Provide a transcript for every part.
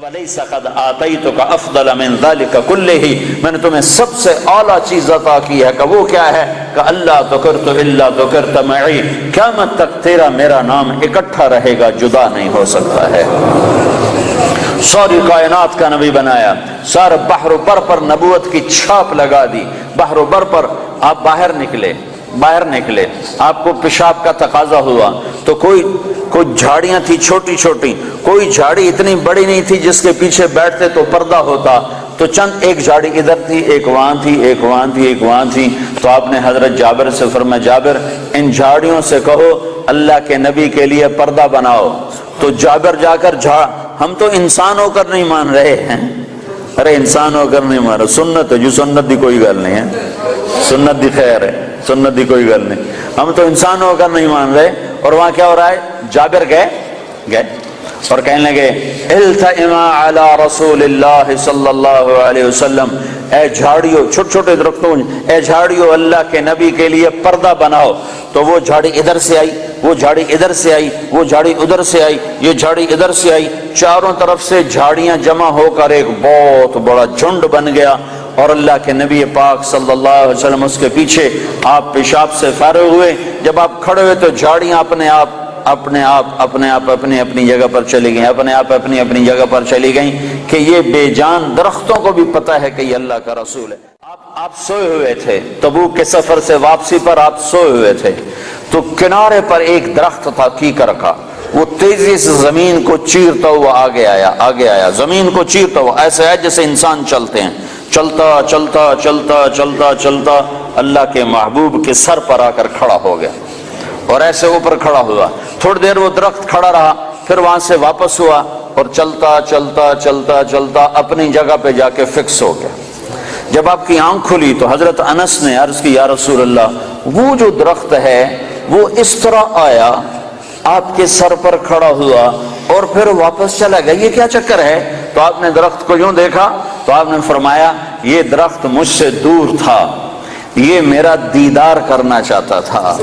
وَلَيْسَ قَدْ آتَيْتُكَ أَفْضَلَ مِنْ ذَلِكَ كُلِّهِ، میں نے تمہیں سب سے اعلیٰ چیز عطا کی ہے، کہ وہ کیا ہے؟ کہ اللہ ذکرت الا ذکرت معی، قیامت تک تیرا میرا نام اکٹھا رہے گا، جدا نہیں ہو سکتا ہے۔ ساری کائنات کا نبی بنایا، سارے بحر و بر پر نبوت کی چھاپ لگا دی۔ بحر و بر پر آپ باہر نکلے، آپ کو پیشاب کا تقاضا ہوا تو کوئی جھاڑیاں تھی چھوٹی چھوٹی، کوئی جھاڑی اتنی بڑی نہیں تھی جس کے پیچھے بیٹھتے تو پردہ ہوتا، تو چند ایک جھاڑی ادھر تھی، ایک وہاں تھی، ایک وہاں تھی، ایک وہاں تھی۔ تو آپ نے حضرت جابر سے فرمایا، جابر ان جھاڑیوں سے کہو اللہ کے نبی کے لیے پردہ بناؤ۔ تو جابر جا کر ہم تو انسان ہو کر نہیں مان رہے ہیں، ارے انسان ہو کر نہیں مان رہے، سنت ہے جو سنت دی کوئی گل نہیں ہے، سنت دی خیر ہے، سنت دی کوئی گل نہیں، ہم تو انسان ہو کر نہیں مان رہے۔ اور وہاں کیا ہو رہا ہے؟ جابر گئے اور کہنے لگے التئما علی رسول اللہ صلی اللہ علیہ وسلم، اے جھاڑیوں، چھوٹے چھوٹے درختوں، اے جھاڑیوں اللہ کے نبی کے لیے پردہ بناؤ۔ تو وہ جھاڑی ادھر سے آئی، وہ جھاڑی ادھر سے آئی، وہ جھاڑی ادھر سے آئی، یہ جھاڑی ادھر سے آئی، چاروں طرف سے جھاڑیاں جمع ہو کر ایک بہت بڑا جھنڈ بن گیا۔ اور اللہ کے نبی پاک صلی اللہ علیہ وسلم اس کے پیچھے، آپ پیشاب سے فارغ ہوئے، جب آپ کھڑے ہوئے تو جھاڑیاں اپنے آپ اپنی اپنی جگہ پر چلی گئیں، اپنی جگہ پر چلی گئیں، کہ یہ بے جان درختوں کو بھی پتہ ہے کہ یہ اللہ کا رسول ہے۔ آپ سوئے ہوئے تھے، تبوک کے سفر سے واپسی پر آپ سوئے ہوئے تھے، تو کنارے پر ایک درخت تھا کیکر کا، وہ تیزی سے زمین کو چیرتا ہوا آگے آیا، زمین کو چیرتا ہوا، ایسے ہے جیسے انسان چلتے ہیں، چلتا اللہ کے محبوب کے سر پر آ کر کھڑا ہو گیا، اور ایسے اوپر کھڑا ہوا۔ تھوڑی دیر وہ درخت کھڑا رہا، پھر وہاں سے واپس ہوا اور چلتا اپنی جگہ پہ جا کے فکس ہو گیا۔ جب آپ کی آنکھ کھلی تو حضرت انس نے عرض کی، یا رسول اللہ، وہ جو درخت ہے وہ اس طرح آیا، آپ کے سر پر کھڑا ہوا اور پھر واپس چلا گیا، یہ کیا چکر ہے؟ تو آپ نے درخت کو یوں دیکھا تو آپ نے فرمایا، یہ درخت مجھ سے دور تھا، یہ میرا دیدار کرنا چاہتا تھا،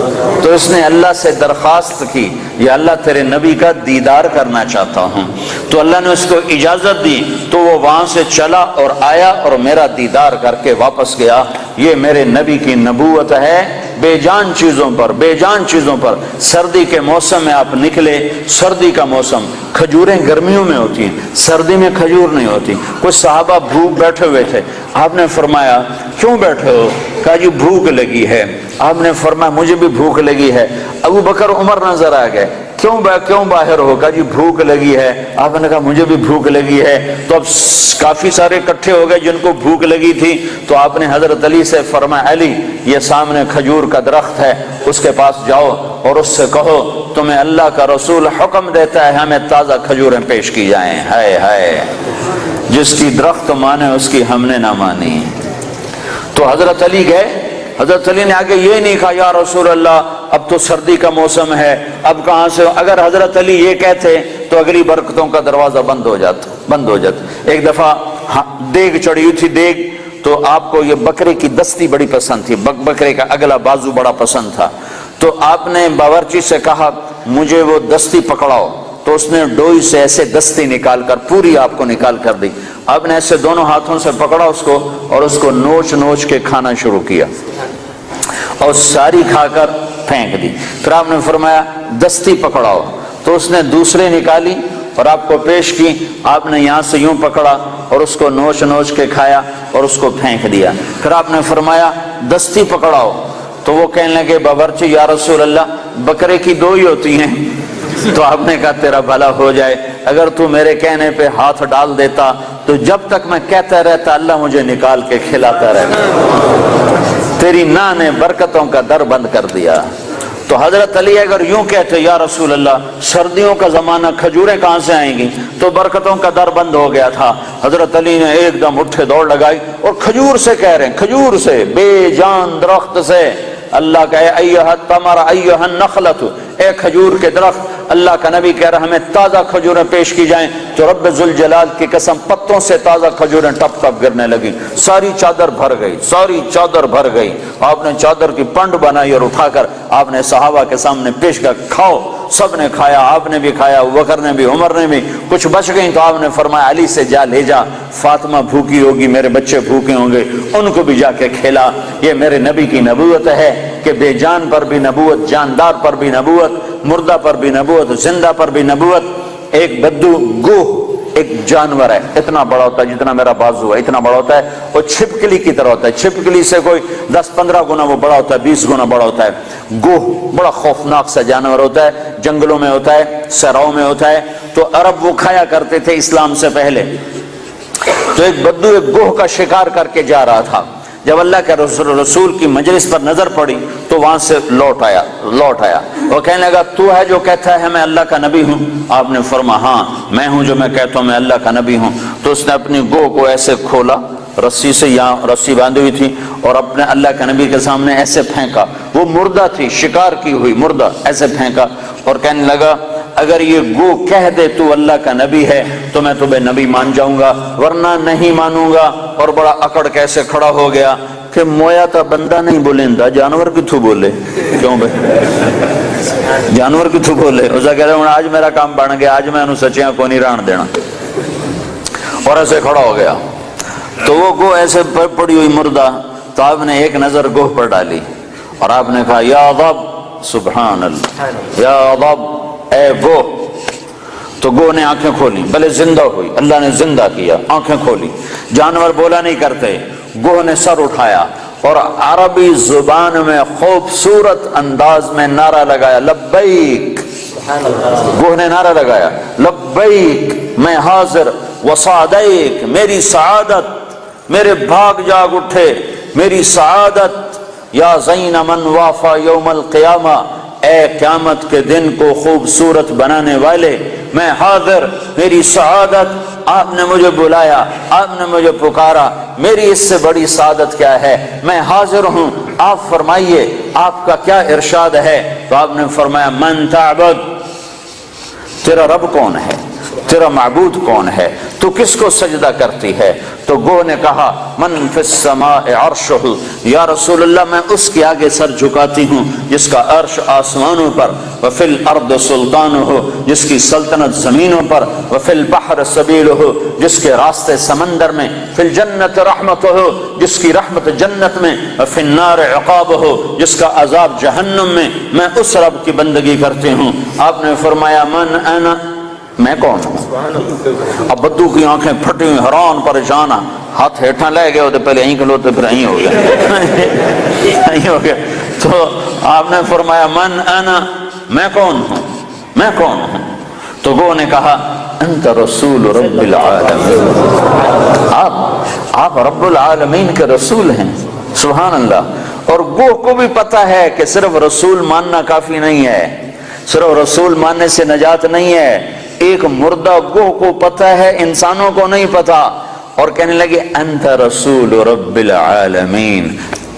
تو اس نے اللہ سے درخواست کی، یا اللہ تیرے نبی کا دیدار کرنا چاہتا ہوں، تو اللہ نے اس کو اجازت دی، تو وہ وہاں سے چلا اور آیا اور میرا دیدار کر کے واپس گیا۔ یہ میرے نبی کی نبوت ہے۔ بے جان چیزوں پر سردی کے موسم میں آپ نکلے، سردی کا موسم، کھجوریں گرمیوں میں ہوتی ہیں، سردی میں کھجور نہیں ہوتی۔ کچھ صحابہ بھوک بیٹھے ہوئے تھے، آپ نے فرمایا کیوں بیٹھے ہو؟ کہا جی بھوک لگی ہے۔ آپ نے فرمایا مجھے بھی بھوک لگی ہے۔ ابو بکر عمر نظر آ گئے، کیوں باہر ہو؟ کہا جی بھوک لگی ہے۔ آپ نے کہا مجھے بھی بھوک لگی ہے۔ تو اب کافی سارے اکٹھے ہو گئے جن کو بھوک لگی تھی، تو آپ نے حضرت علی سے فرمایا، علی یہ سامنے کھجور کا درخت ہے، اس کے پاس جاؤ اور اس سے کہو تمہیں اللہ کا رسول حکم دیتا ہے ہمیں تازہ کھجوریں پیش کی جائیں۔ ہائے جس کی درخت مانے اس کی ہم نے نہ مانی۔ تو حضرت علی گئے، حضرت علی نے آگے یہ نہیں کہا یا رسول اللہ اب تو سردی کا موسم ہے، اب کہاں سے؟ اگر حضرت علی یہ کہتے تو اگلی برکتوں کا دروازہ بند ہو جاتا۔ ایک دفعہ دیگ چڑھی ہوئی تھی، دیگ تو آپ کو یہ بکرے کی دستی بڑی پسند تھی، بکرے کا اگلا بازو بڑا پسند تھا، تو آپ نے باورچی سے کہا مجھے وہ دستی پکڑاؤ، تو اس نے ڈوئی سے ایسے دستی نکال کر پوری آپ کو نکال کر دی۔ آپ نے ایسے دونوں ہاتھوں سے پکڑا اس کو اور اس کو نوچ کے کھانا شروع کیا اور ساری کھا کر پھینک دی۔ پھر آپ نے فرمایا دستی پکڑاؤ، تو اس نے دوسری نکالی اور آپ کو پیش کی۔ آپ نے یہاں سے یوں پکڑا اور اس کو نوچ کے کھایا اور اس کو پھینک دیا۔ پھر آپ نے فرمایا دستی پکڑاؤ، تو وہ کہنے لگے باورچی یا رسول اللہ بکرے کی دو ہی ہوتی ہیں۔ تو آپ نے کہا تیرا بھلا ہو جائے، اگر تو میرے کہنے پہ ہاتھ ڈال دیتا تو جب تک میں کہتا رہتا اللہ مجھے نکال کے کھلاتا رہتا۔ تیری نا نے برکتوں کا در بند کر دیا۔ تو حضرت علی اگر یوں کہتے یا رسول اللہ سردیوں کا زمانہ کھجوریں کہاں سے آئیں گی، تو برکتوں کا در بند ہو گیا تھا۔ حضرت علی نے ایک دم اٹھے دوڑ لگائی اور کھجور سے کہہ رہے ہیں، کھجور سے، بے جان درخت سے اللہ کا، ایھا التمر ایھا النخلۃ، اے کھجور کے درخت اللہ کا نبی کہہ رہا ہمیں تازہ کھجوریں پیش کی جائیں تو رب ذوالجلال کی قسم پتوں سے تازہ کھجوریں ٹپ ٹپ گرنے لگی، ساری چادر بھر گئی، ساری چادر بھر گئی۔ آپ نے چادر کی پنڈ بنائی اور اٹھا کر آپ نے صحابہ کے سامنے پیش کر، کھاؤ۔ سب نے کھایا، آپ نے بھی کھایا، ابوبکر نے بھی، عمر نے بھی۔ کچھ بچ گئی تو آپ نے فرمایا علی سے جا لے جا، فاطمہ بھوکی ہوگی، میرے بچے بھوکے ہوں گے، ان کو بھی جا کے کھلا۔ یہ میرے نبی کی نبوت ہے کہ بے جان پر بھی نبوت، جاندار پر بھی نبوت، مردہ پر بھی نبوت، زندہ پر بھی نبوت۔ ایک بدو گوہ ایک جانور ہے، اتنا بڑا ہوتا ہے جتنا میرا بازو ہے، اتنا بڑا ہوتا ہے، وہ چھپکلی کی طرح ہوتا ہے، چھپکلی سے کوئی 10-15 گنا وہ بڑا ہوتا ہے، 20 گنا بڑا ہوتا ہے۔ گوہ بڑا خوفناک سا جانور ہوتا ہے، جنگلوں میں ہوتا ہے، صحراؤں میں ہوتا ہے، تو عرب وہ کھایا کرتے تھے اسلام سے پہلے۔ تو ایک بدو ایک گوہ کا شکار کر کے جا رہا تھا، جب اللہ کے رسول کی مجلس پر نظر پڑی تو وہاں سے لوٹ آیا۔ وہ کہنے لگا تو ہے جو کہتا ہے میں اللہ کا نبی ہوں؟ آپ نے فرمایا ہاں میں ہوں جو میں کہتا ہوں میں اللہ کا نبی ہوں۔ تو اس نے اپنی گوہ کو ایسے کھولا، رسی سے، یہاں رسی باندھی ہوئی تھی، اور اپنے اللہ کے نبی کے سامنے ایسے پھینکا۔ وہ مردہ تھی، شکار کی ہوئی مردہ، ایسے پھینکا اور کہنے لگا اگر یہ گو کہہ دے تو اللہ کا نبی ہے تو میں تمہیں نبی مان جاؤں گا، ورنہ نہیں مانوں گا۔ اور بڑا اکڑ کیسے کھڑا ہو گیا کہ مویا تا بندہ نہیں بولیندا، جانور کتھوں بولے؟ کیوں بھائی جانور کتھوں بولے؟ اس کہہ رہے آج میرا کام بن گیا، آج میں انہوں سچیاں کو نہیں ران دینا، اور ایسے کھڑا ہو گیا۔ تو وہ گو ایسے پڑی ہوئی مردہ، تو آپ نے ایک نظر گوہ پر ڈالی اور آپ نے کہا یا ضب، سبحان اللہ، یا ضب، اے گو۔ تو گو نے آنکھیں کھولی، بھلے زندہ ہوئی، اللہ نے زندہ کیا، آنکھیں کھولی۔ جانور بولا نہیں کرتے، گو نے سر اٹھایا اور عربی زبان میں خوبصورت انداز میں نعرہ لگایا لبیک۔ گو نے نعرہ لگایا لبیک، میں حاضر، وسعدیک، میری سعادت، میرے بھاگ جاگ اٹھے، میری سعادت، یا زین من وافا یوم القیامہ، اے قیامت کے دن کو خوبصورت بنانے والے، میں حاضر، میری سعادت، آپ نے مجھے بلایا، آپ نے مجھے پکارا، میری اس سے بڑی سعادت کیا ہے؟ میں حاضر ہوں، آپ فرمائیے آپ کا کیا ارشاد ہے؟ تو آپ نے فرمایا من تعبد، تیرا رب کون ہے، تیرا معبود کون ہے، تو کس کو سجدہ کرتی ہے؟ تو گو نے کہا من فی السماء عرشہ، یا رسول اللہ میں اس کے آگے سر جھکاتی ہوں جس کا عرش آسمانوں پر، وفی الارض سلطانہ، جس کی سلطنت زمینوں پر، وفی البحر سبیلہ، جس کے راستے سمندر میں، فی الجنت رحمتہ، جس کی رحمت جنت میں، وفی النار عقابہ، جس کا عذاب جہنم میں، میں اس رب کی بندگی کرتی ہوں۔ آپ نے فرمایا من انا، میں کون ہوں؟ اب بدو کی آنکھیں پھٹی ہوئی، حیران پریشان، ہاتھ ہیٹھاں لے گئے ہوتے، پہلے یہیں کھلوتے پھر یہیں ہو گیا۔ تو آپ نے فرمایا من انا، میں کون ہوں، میں کون ہوں؟ تو گو نے کہا انت رسول رب العالمین، آپ رب العالمین کے رسول ہیں، سبحان اللہ۔ اور گو کو بھی پتا ہے کہ صرف رسول ماننا کافی نہیں ہے، صرف رسول ماننے سے نجات نہیں ہے۔ ایک مردہ گوہ کو پتہ ہے، انسانوں کو نہیں پتا، اور کہنے لگے انت رسول رب العالمین،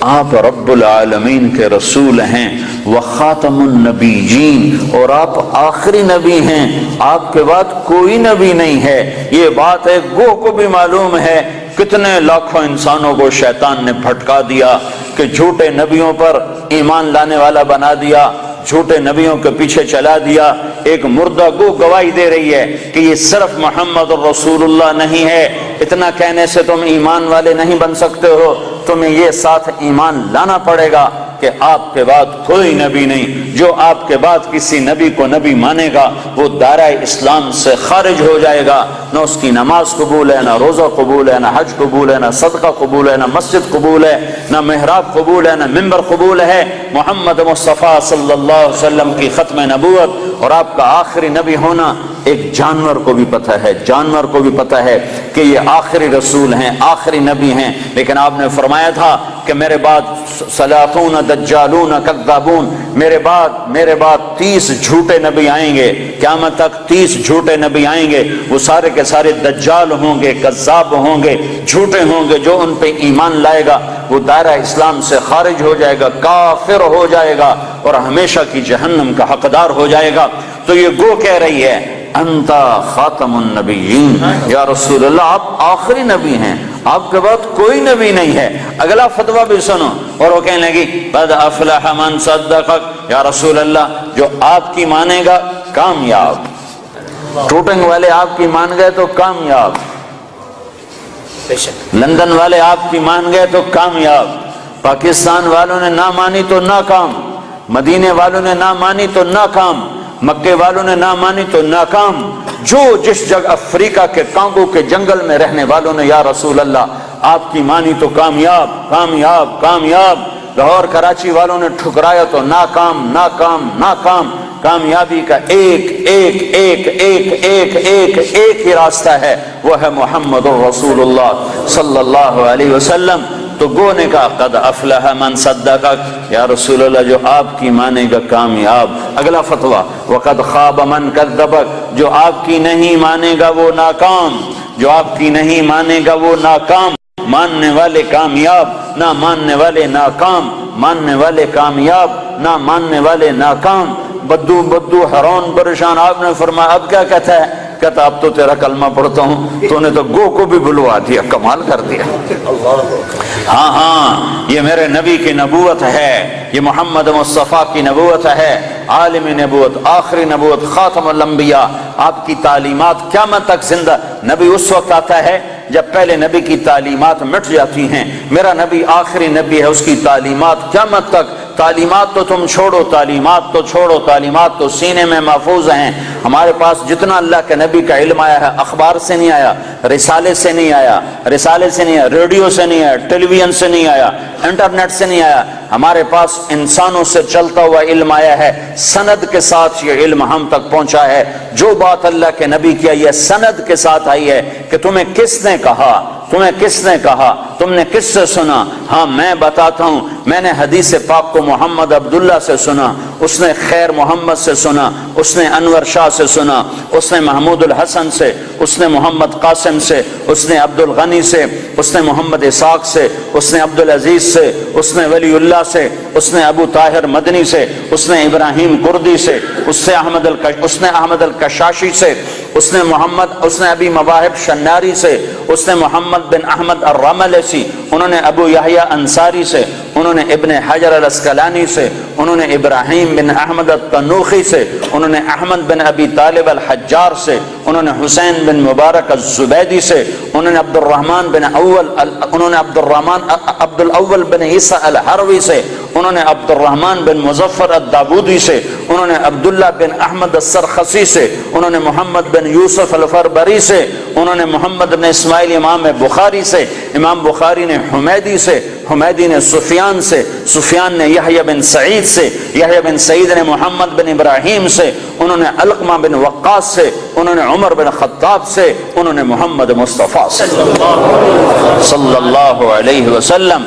آپ رب العالمین کے رسول ہیں، وخاتم النبیین، اور آپ آخری نبی ہیں، آپ کے بعد کوئی نبی نہیں ہے۔ یہ بات ہے گوہ کو بھی معلوم ہے۔ کتنے لاکھوں انسانوں کو شیطان نے بھٹکا دیا کہ جھوٹے نبیوں پر ایمان لانے والا بنا دیا، جھوٹے نبیوں کے پیچھے چلا دیا۔ ایک مردہ گو گواہی دے رہی ہے کہ یہ صرف محمد رسول اللہ نہیں ہے، اتنا کہنے سے تم ایمان والے نہیں بن سکتے ہو، تمہیں یہ ساتھ ایمان لانا پڑے گا کہ آپ کے بعد کوئی نبی نہیں۔ جو آپ کے بعد کسی نبی کو نبی مانے گا وہ دائرہ اسلام سے خارج ہو جائے گا، نہ اس کی نماز قبول ہے، نہ روزہ قبول ہے، نہ حج قبول ہے، نہ صدقہ قبول ہے، نہ مسجد قبول ہے، نہ محراب قبول ہے، نہ ممبر قبول ہے۔ محمد مصطفیٰ صلی اللہ علیہ وسلم کی ختم نبوت اور آپ کا آخری نبی ہونا ایک جانور کو بھی پتہ ہے، جانور کو بھی پتہ ہے کہ یہ آخری رسول ہیں، آخری نبی ہیں۔ لیکن آپ نے فرمایا تھا کہ میرے بعد سلاطون دجالون کذابون، میرے بعد 30 جھوٹے نبی آئیں گے، قیامت تک 30 جھوٹے نبی آئیں گے، وہ سارے کے سارے دجال ہوں گے، کذاب ہوں گے، جھوٹے ہوں گے۔ جو ان پہ ایمان لائے گا وہ دائرہ اسلام سے خارج ہو جائے گا، کافر ہو جائے گا اور ہمیشہ کی جہنم کا حقدار ہو جائے گا۔ تو یہ گو کہہ رہی ہے انتا خاتم النبیین، یا رسول اللہ آپ آخری نبی ہیں، آپ کے بعد کوئی نبی نہیں ہے۔ اگلا فتویٰ بھی سنو، اور وہ کہنے لگی قد افلح من صدقک، یا رسول اللہ جو آپ کی مانے گا کامیاب، ٹوٹنگ والے آپ کی مان گئے تو کامیاب، لندن والے آپ کی مان گئے تو کامیاب، پاکستان والوں نے نہ مانی تو ناکام، مدینے والوں نے نہ مانی تو ناکام، مکے والوں نے نہ مانی تو ناکام، جو جس جگہ افریقہ کے کانگو کے جنگل میں رہنے والوں نے یا رسول اللہ آپ کی مانی تو کامیاب کامیاب کامیاب، لاہور کراچی والوں نے ٹھکرایا تو ناکام ناکام ناکام۔ کامیابی کا ایک ایک ایک ایک ایک ایک ایک ہی راستہ ہے، وہ ہے محمد رسول اللہ صلی اللہ علیہ وسلم۔ تو گو نے کہا قد افلح من صدقک، یا رسول اللہ جو آپ کی مانے گا کامیاب۔ اگلا فتویٰ وقد خاب من کذبک، جو آپ کی نہیں مانے گا وہ ناکام، جو آپ کی نہیں مانے گا وہ ناکام۔ ماننے والے کامیاب، نہ ماننے والے ناکام، ماننے والے کامیاب، نہ ماننے والے ناکام۔ بدو بدو حیران پریشان، آپ نے فرمایا اب کیا کہتا ہے؟ کہتا اب تو تیرا کلمہ پڑھتا ہوں، تو نے تو گو کو بھی بلوا دیا، کمال کر دیا۔ ہاں ہاں یہ میرے نبی کی نبوت ہے، یہ محمد مصطفیٰ کی نبوت ہے، عالم نبوت، آخری نبوت، خاتم الانبیاء۔ آپ کی تعلیمات قیامت تک زندہ۔ نبی اس وقت آتا ہے جب پہلے نبی کی تعلیمات مٹ جاتی ہیں، میرا نبی آخری نبی ہے، اس کی تعلیمات قیامت تک۔ تعلیمات تو تم چھوڑو، تعلیمات تو چھوڑو، تعلیمات تو سینے میں محفوظ ہیں۔ ہمارے پاس جتنا اللہ کے نبی کا علم آیا ہے اخبار سے نہیں آیا، رسالے سے نہیں آیا، رسالے سے نہیں آیا، ریڈیو سے نہیں آیا، ٹیلی ویژن سے نہیں آیا، انٹرنیٹ سے نہیں آیا، ہمارے پاس انسانوں سے چلتا ہوا علم آیا ہے، سند کے ساتھ یہ علم ہم تک پہنچا ہے۔ جو بات اللہ کے نبی کی آئی ہے سند کے ساتھ آئی ہے کہ تمہیں کس نے کہا، تمہیں کس نے کہا، تم نے کس سے سنا؟ ہاں میں بتاتا ہوں، میں نے حدیث پاک کو محمد عبداللہ سے سنا، اس نے خیر محمد سے سنا، اس نے انور شاہ سے سنا، اس نے محمود الحسن سے، اس نے محمد قاسم سے، اس نے عبد الغنی سے، اس نے محمد اسحاق سے، اس نے عبد العزیز سے، اس نے ولی اللہ سے، اس نے ابو طاہر مدنی سے، اس نے ابراہیم کردی سے، اس نے احمد الکشاشی سے، اس نے ابی مواہب شناری سے، اس نے محمد بن احمد الرملسی، انہوں نے ابو یحییٰ انصاری سے، انہوں نے ابن حجر الاسقلانی سے، انہوں نے ابراہیم بن احمد التنوخی سے، انہوں نے احمد بن ابی طالب الحجار سے، انہوں نے حسین بن مبارک الزبیدی سے، انہوں نے عبد الاول بن عیسیٰ الحروی سے، انہوں نے عبد الرحمن بن مظفر الدابودی سے، انہوں نے عبداللہ بن احمد السرخسی سے، انہوں نے محمد بن یوسف الفربری سے، انہوں نے محمد بن اسماعیل امام بخاری سے، امام بخاری نے حمیدی سے، حمیدی نے سفیان سے، سفیان نے یحییٰ بن سعید سے، یحییٰ بن سعید نے محمد بن ابراہیم سے، انہوں نے علقمہ بن وقاص سے، انہوں نے عمر بن خطاب سے، انہوں نے محمد مصطفیٰ صلی اللہ علیہ وسلم۔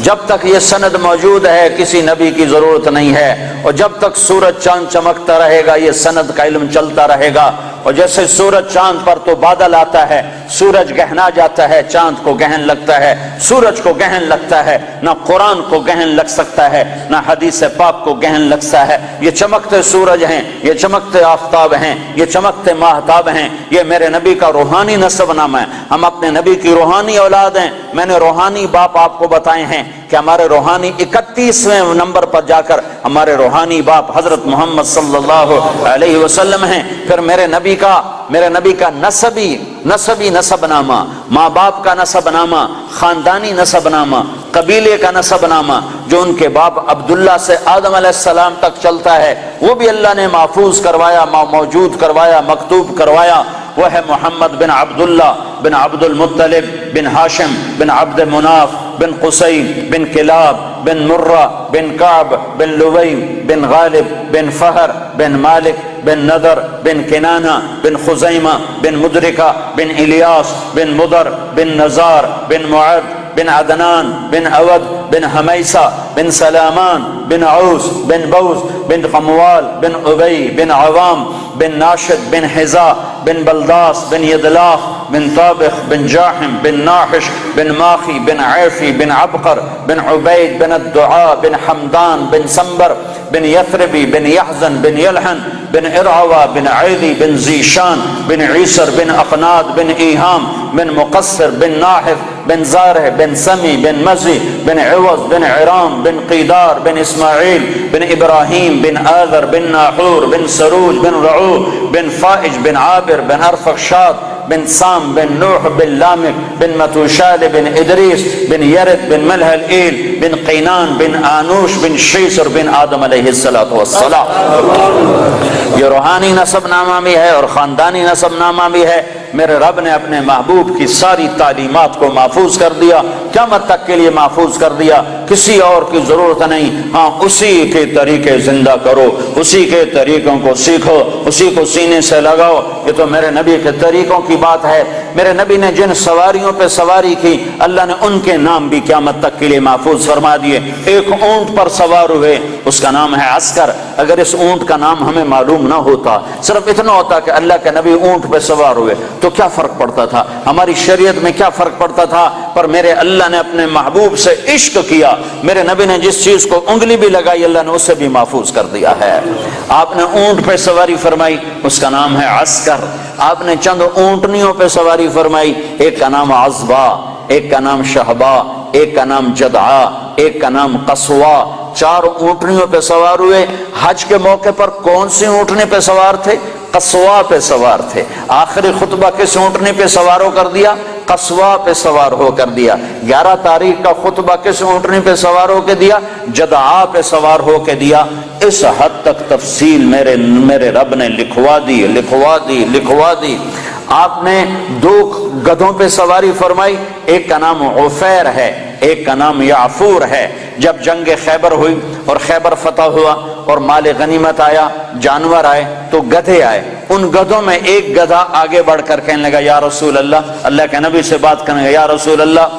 جب تک یہ سند موجود ہے کسی نبی کی ضرورت نہیں ہے، اور جب تک سورج چاند چمکتا رہے گا یہ سند کا علم چلتا رہے گا۔ اور جیسے سورج چاند پر تو بادل آتا ہے، سورج گہنا جاتا ہے، چاند کو گہن لگتا ہے، سورج کو گہن لگتا ہے، نہ قرآن کو گہن لگ سکتا ہے، نہ حدیث پاک کو گہن لگتا ہے۔ یہ چمکتے سورج ہیں، یہ چمکتے آفتاب ہیں، یہ چمکتے ماہتاب ہیں، یہ میرے نبی کا روحانی نسب نامہ ہے۔ ہم اپنے نبی کی روحانی اولاد ہیں۔ میں نے روحانی باپ آپ کو بتائے ہیں کہ ہمارے روحانی 31ویں نمبر پر جا کر ہمارے روحانی باپ حضرت محمد صلی اللہ علیہ وسلم ہیں۔ پھر میرے نبی کا نسبی نسب نامہ، ماں باپ کا نسب نامہ، خاندانی نسب نامہ، قبیلے کا نسب نامہ، جو ان کے باپ عبداللہ سے آدم علیہ السلام تک چلتا ہے، وہ بھی اللہ نے محفوظ کروایا، موجود کروایا، مکتوب کروایا۔ وہ ہے محمد بن عبداللہ بن عبد المطلب بن ہاشم بن عبد مناف بن قصی بن کلاب بن مرہ بن کعب بن لوی بن غالب بن فہر بن مالک بن نضر بن کنانہ بن خزیمہ بن مدرکہ بن الیاس بن مضر بن نزار بن معد بن عدنان بن عود بن حمیسہ بن سلامان بن عوس بن بوز بن قموال بن عبی بن عوام بن ناشد بن حزا بن بلداس بن یدلاخ بن طابخ بن جاحم بن ناحش بن ماخی بن عیفی بن عبقر بن عبید بن الدعاء بن حمدان بن سنبر بن یثربی بن یحزن بن یلحن بن ارعوہ بن عیدی بن ذیشان بن عیسر بن اقناد بن ایہام بن مقصر بن ناحف بن زارح بن سمی بن مزی بن عوض بن عرام بن قیدار بن اسماعیل بن ابراہیم بن آذر بن ناحور بن سروج بن رعو بن فائج بن عابر بن ارفخشاد بن سام بن نوح بن لامک بن متوشال بن ادریس بن یرد بن ملح الایل بن قینان بن آنوش بن شیسر بن آدم علیہ السلام. یہ روحانی نسب نامہ بھی ہے اور خاندانی نسب نامہ بھی ہے. میرے رب نے اپنے محبوب کی ساری تعلیمات کو محفوظ کر دیا، قیامت تک کے لیے محفوظ کر دیا، کسی اور کی ضرورت نہیں. ہاں اسی کے طریقے زندہ کرو، اسی کے طریقوں کو سیکھو، اسی کو سینے سے لگاؤ. یہ تو میرے نبی کے طریقوں کی بات ہے. میرے نبی نے جن سواریوں پہ سواری کی اللہ نے ان کے نام بھی قیامت تک کے لیے محفوظ فرما دیے. ایک اونٹ پر سوار ہوئے، اس کا نام ہے عسکر. اگر اس اونٹ کا نام ہمیں معلوم نہ ہوتا، صرف اتنا ہوتا کہ اللہ کے نبی اونٹ پہ سوار ہوئے، تو کیا فرق پڑتا تھا؟ ہماری شریعت میں کیا فرق پڑتا تھا؟ پر میرے اللہ نے اپنے محبوب سے عشق کیا. میرے نبی نے جس چیز کو انگلی بھی لگائی اللہ نے اسے بھی محفوظ کر دیا ہے. آپ نے اونٹ پہ سواری فرمائی، اس کا نام ہے عسکر. آپ نے چند اونٹنیوں پہ سواری فرمائی، ایک کا نام عزبا، ایک کا نام شہبا، ایک کا نام جدعا، ایک کا نام قصوا. 4 اونٹنیوں پہ سوار ہوئے. حج کے موقع پر کون سی اونٹنے پہ سوار تھے؟ قصوا پہ سوار تھے. آخری خطبہ کس اونٹنے پہ سوار ہو کر دیا؟ قصوا پہ سوار ہو کر دیا. 11 تاریخ کا خطبہ کس اونٹنے پہ سوار ہو کے دیا؟ جدعا پہ سوار ہو کے دیا. اس حد تک تفصیل میرے رب نے لکھوا دی. آپ نے 2 گدھوں پہ سواری فرمائی، ایک کا نام عفیر ہے، ایک کا نام یعفور ہے. جب جنگ خیبر ہوئی اور خیبر فتح ہوا اور مال غنیمت آیا، جانور آئے، تو گدھے آئے. ان گدھوں میں ایک گدھا آگے بڑھ کر کہنے لگا یا رسول اللہ کے نبی سے بات کرنے لگا، یا رسول اللہ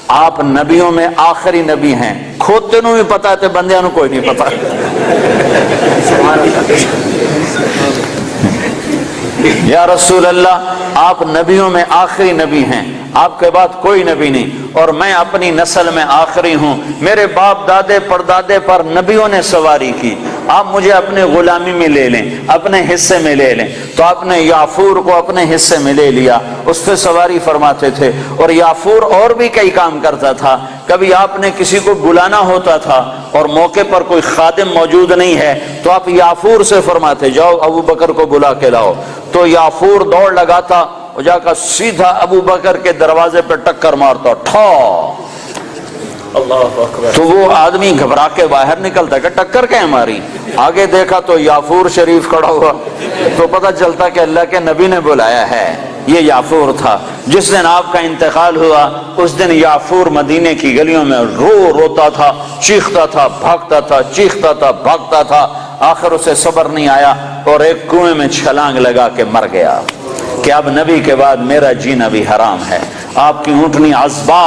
آپ نبیوں میں آخری نبی ہیں. کھوتے نو بھی پتا ہے، بندیاں نو کوئی نہیں پتا. یا رسول اللہ آپ نبیوں میں آخری نبی ہیں، آپ کے بعد کوئی نبی نہیں، اور میں اپنی نسل میں آخری ہوں. میرے باپ دادے پردادے پر نبیوں نے سواری کی، آپ مجھے اپنے غلامی میں لے لیں، اپنے حصے میں لے لیں. تو آپ نے یافور کو اپنے حصے میں لے لیا، اس پہ سواری فرماتے تھے. اور یافور اور بھی کئی کام کرتا تھا. کبھی آپ نے کسی کو بلانا ہوتا تھا اور موقع پر کوئی خادم موجود نہیں ہے تو آپ یافور سے فرماتے جاؤ ابو بکر کو بلا کے لاؤ. تو یافور دوڑ لگاتا اور جا کر سیدھا ابو بکر کے دروازے پہ ٹکر مارتا، ٹھا. تو وہ آدمی گھبرا کے باہر نکلتا کہ ٹکر کہیں ماری. آگے دیکھا تو یافور شریف کھڑا ہوا، تو پتہ چلتا کہ اللہ کے نبی نے بلایا ہے. یہ یافور تھا. جس دن آپ کا انتقال ہوا اس دن یافور مدینے کی گلیوں میں روتا تھا، چیختا تھا، بھاگتا تھا، چیختا تھا، بھاگتا تھا. آخر اسے صبر نہیں آیا اور ایک کنویں میں چھلانگ لگا کے مر گیا کہ اب نبی کے بعد میرا جینا بھی حرام ہے. آپ کی اونٹنی عزبا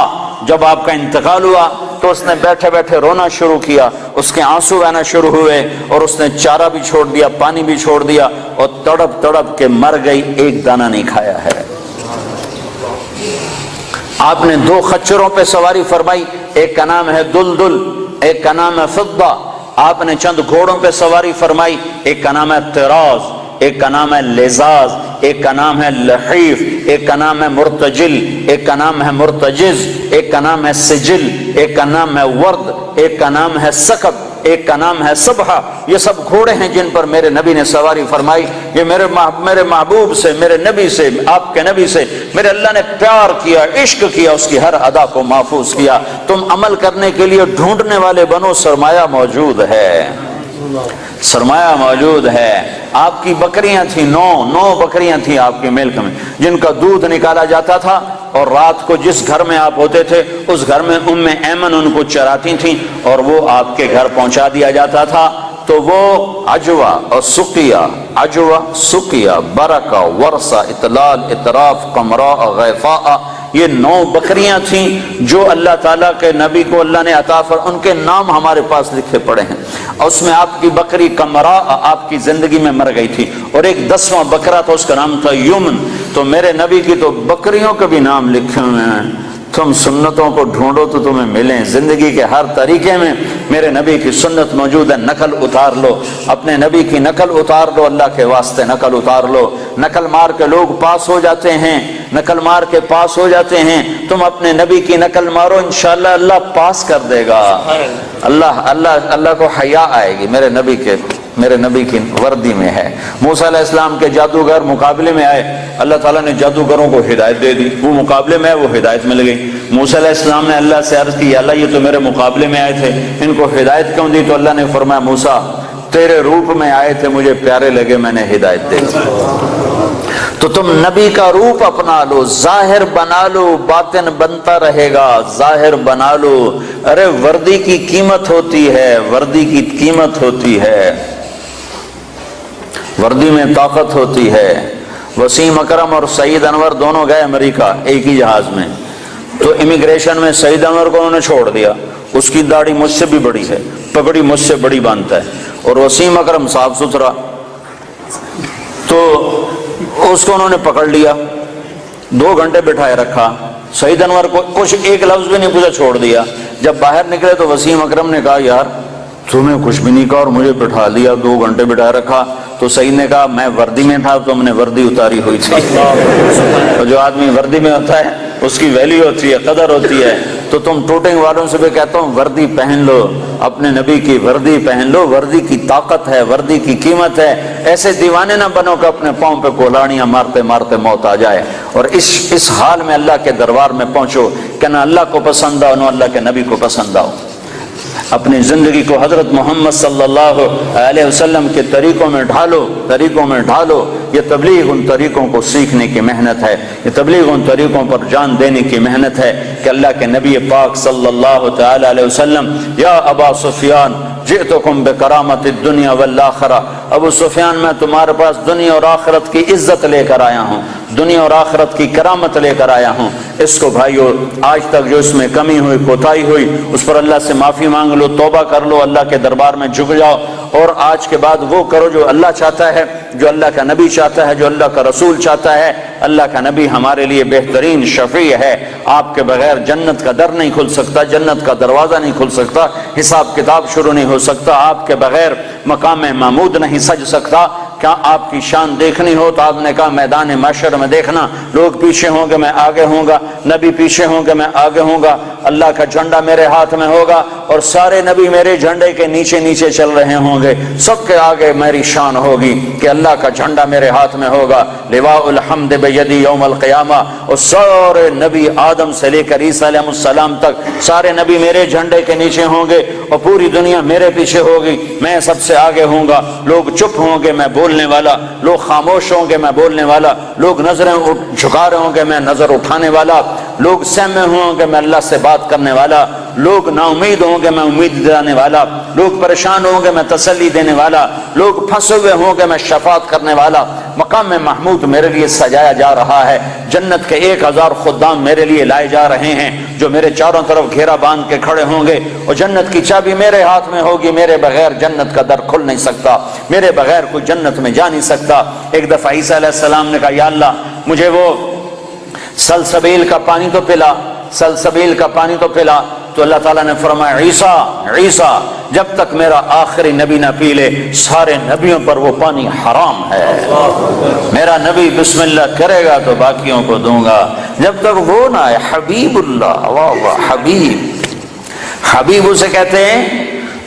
جب آپ کا انتقال ہوا تو اس نے بیٹھے بیٹھے رونا شروع کیا، اس کے آنسو بہنا شروع ہوئے اور اس نے چارہ بھی چھوڑ دیا، پانی بھی چھوڑ دیا اور تڑپ تڑپ کے مر گئی، ایک دانہ نہیں کھایا ہے. آپ نے 2 خچروں پہ سواری فرمائی، ایک کا نام ہے دلدل، ایک کا نام ہے فضہ. آپ نے چند گھوڑوں پہ سواری فرمائی، ایک کا نام ہے طراز، ایک کا نام ہے لزاز، ایک کا نام ہے لحیف، ایک کا نام ہے مرتجل، ایک کا نام ہے مرتجز، ایک کا نام ہے سجل، ایک کا نام ہے ورد، ایک کا نام ہے سکب، ایک کا نام ہے صبحہ. یہ سب گھوڑے ہیں جن پر میرے نبی نے سواری فرمائی. یہ میرے محبوب سے، میرے نبی سے، آپ کے نبی سے میرے اللہ نے پیار کیا، عشق کیا، اس کی ہر ادا کو محفوظ کیا. تم عمل کرنے کے لیے ڈھونڈنے والے بنو، سرمایہ موجود ہے، سرمایہ موجود ہے. آپ کی بکریاں تھیں، 9 بکریاں تھیں آپ کے ملک میں جن کا دودھ نکالا جاتا تھا، اور رات کو جس گھر میں آپ ہوتے تھے اس گھر میں ام ایمن ان کو چراتی تھیں اور وہ آپ کے گھر پہنچا دیا جاتا تھا. تو وہ عجوہ اور سقیہ، برکہ، ورثہ، اطلال، اطراف، قمراء، غیفاء، یہ 9 بکریاں تھیں جو اللہ تعالیٰ کے نبی کو اللہ نے عطا ان کے نام ہمارے پاس لکھے پڑے ہیں. اور اس میں آپ کی بکری قمراء آپ کی زندگی میں مر گئی تھی، اور ایک 10واں بکرا تھا، اس کا نام تھا یمن. تو میرے نبی کی تو بکریوں کے بھی نام لکھے ہوئے ہیں. تم سنتوں کو ڈھونڈو تو تمہیں ملیں، زندگی کے ہر طریقے میں میرے نبی کی سنت موجود ہے، نقل اتار لو، اپنے نبی کی نقل اتار لو، اللہ کے واسطے نقل اتار لو۔ نقل مار کے لوگ پاس ہو جاتے ہیں، نقل مار کے پاس ہو جاتے ہیں، تم اپنے نبی کی نقل مارو، انشاءاللہ اللہ پاس کر دے گا۔ اللہ کو حیا آئے گی، میرے نبی کی وردی میں ہے۔ موسیٰ علیہ السلام کے جادوگر مقابلے میں آئے، اللہ تعالیٰ نے جادوگروں کو ہدایت دے دی، وہ مقابلے میں آئے، وہ ہدایت مل گئی۔ موسیٰ علیہ السلام نے اللہ سے عرض کی، یا اللہ یہ تو میرے مقابلے میں آئے تھے، ان کو ہدایت کیوں دی؟ تو اللہ نے فرمایا موسیٰ تیرے روپ میں آئے تھے، مجھے پیارے لگے، میں نے ہدایت دے دی۔ تو تم نبی کا روپ اپنا لو، ظاہر بنا لو، باطن بنتا رہے گا، ظاہر بنا لو۔ ارے وردی کی قیمت ہوتی ہے، وردی کی قیمت ہوتی ہے، وردی میں طاقت ہوتی ہے۔ وسیم اکرم اور سعید انور دونوں گئے امریکہ ایک ہی جہاز میں، تو امیگریشن میں سعید انور کو انہوں نے چھوڑ دیا، اس کی داڑھی مجھ سے بھی بڑی ہے، پگڑی مجھ سے بڑی باندھتا ہے، اور وسیم اکرم صاف ستھرا، تو اس کو انہوں نے پکڑ لیا، 2 گھنٹے بٹھائے رکھا، سعید انور کو کچھ ایک لفظ بھی نہیں پوچھا، چھوڑ دیا۔ جب باہر نکلے تو وسیم اکرم نے کہا یار تمہیں کچھ بھی نہیں کہا اور مجھے بٹھا لیا، 2 گھنٹے بٹھائے رکھا۔ تو سعید نے کہا میں وردی میں تھا، تم نے وردی اتاری ہوئی تھی۔ تو جو آدمی وردی میں ہوتا ہے اس کی ویلیو ہوتی ہے، قدر ہوتی ہے۔ تو تم ٹوٹنگ والوں سے بھی کہتا ہوں وردی پہن لو، اپنے نبی کی وردی پہن لو، وردی کی طاقت ہے، وردی کی قیمت ہے۔ ایسے دیوانے نہ بنو کہ اپنے پاؤں پہ کولاڑیاں مارتے مارتے موت آ جائے، اور اس حال میں اللہ کے دربار میں پہنچو کہ نہ اللہ کو پسند آؤ نہ اللہ کے نبی کو پسند آؤ۔ اپنی زندگی کو حضرت محمد صلی اللہ علیہ وسلم کے طریقوں میں ڈھالو۔ یہ تبلیغ ان طریقوں کو سیکھنے کی محنت ہے، یہ تبلیغ ان طریقوں پر جان دینے کی محنت ہے کہ اللہ کے نبی پاک صلی اللہ تعالی علیہ وسلم، یا ابا سفیان جئتکم بکرامت الدنیا والآخرہ، ابو سفیان میں تمہارے پاس دنیا اور آخرت کی عزت لے کر آیا ہوں، دنیا اور آخرت کی کرامت لے کر آیا ہوں۔ اس کو بھائیو آج تک جو اس میں کمی ہوئی، کوتاہی ہوئی، اس پر اللہ سے معافی مانگ لو، توبہ کر لو، اللہ کے دربار میں جھک جاؤ، اور آج کے بعد وہ کرو جو اللہ چاہتا ہے، جو اللہ کا نبی چاہتا ہے، جو اللہ کا رسول چاہتا ہے۔ اللہ کا نبی ہمارے لیے بہترین شفیع ہے، آپ کے بغیر جنت کا در نہیں کھل سکتا، جنت کا دروازہ نہیں کھل سکتا، حساب کتاب شروع نہیں ہو سکتا، آپ کے بغیر مقام محمود نہیں سج سکتا۔ کیا آپ کی شان دیکھنی ہو تو آپ نے کہا میدان محشر میں دیکھنا، لوگ پیچھے ہوں گے میں آگے ہوں گا، نبی پیچھے ہوں گے میں آگے ہوں گا، اللہ کا جھنڈا میرے ہاتھ میں ہوگا اور سارے نبی میرے جھنڈے کے نیچے نیچے چل رہے ہوں گے، سب کے آگے میری شان ہوگی کہ اللہ کا جھنڈا میرے ہاتھ میں ہوگا، لواء الحمد بیدی یوم القیامہ، اور سارے نبی آدم سے لے کر عیسیٰ علیہ السلام تک سارے نبی میرے جھنڈے کے نیچے ہوں گے، اور پوری دنیا میرے پیچھے ہوگی، میں سب سے آگے ہوں گا، لوگ چپ ہوں گے میں بولنے والا، لوگ خاموش ہوں گے میں بولنے والا، لوگ نظریں جھکا رہے ہوں گے میں نظر اٹھانے والا، لوگ سہمے ہوں گے میں اللہ سے بات کرنے والا، لوگ نا امید ہوں گے میں امید دلانے والا، لوگ پریشان ہوں گے میں تسلی دینے والا، لوگ پھنسے ہوئے ہوں گے میں شفاعت کرنے والا۔ مقام محمود میرے لیے سجایا جا رہا ہے، جنت کے 1000 خدام میرے لیے لائے جا رہے ہیں جو میرے چاروں طرف گھیرا باندھ کے کھڑے ہوں گے، اور جنت کی چابی میرے ہاتھ میں ہوگی، میرے بغیر جنت کا در کھل نہیں سکتا، میرے بغیر کوئی جنت میں جا نہیں سکتا۔ ایک دفعہ عیسیٰ علیہ السلام نے کہا یا اللہ مجھے وہ سلسبیل کا پانی تو پلا، سلسبیل کا پانی تو پلا، تو اللہ تعالیٰ نے فرمایا عیسیٰ جب تک میرا آخری نبی نہ پی لے سارے نبیوں پر وہ پانی حرام ہے، میرا نبی بسم اللہ کرے گا تو باقیوں کو دوں گا، جب تک وہ نہ آئے۔ حبیب اللہ، واہ واہ، حبیب اسے کہتے ہیں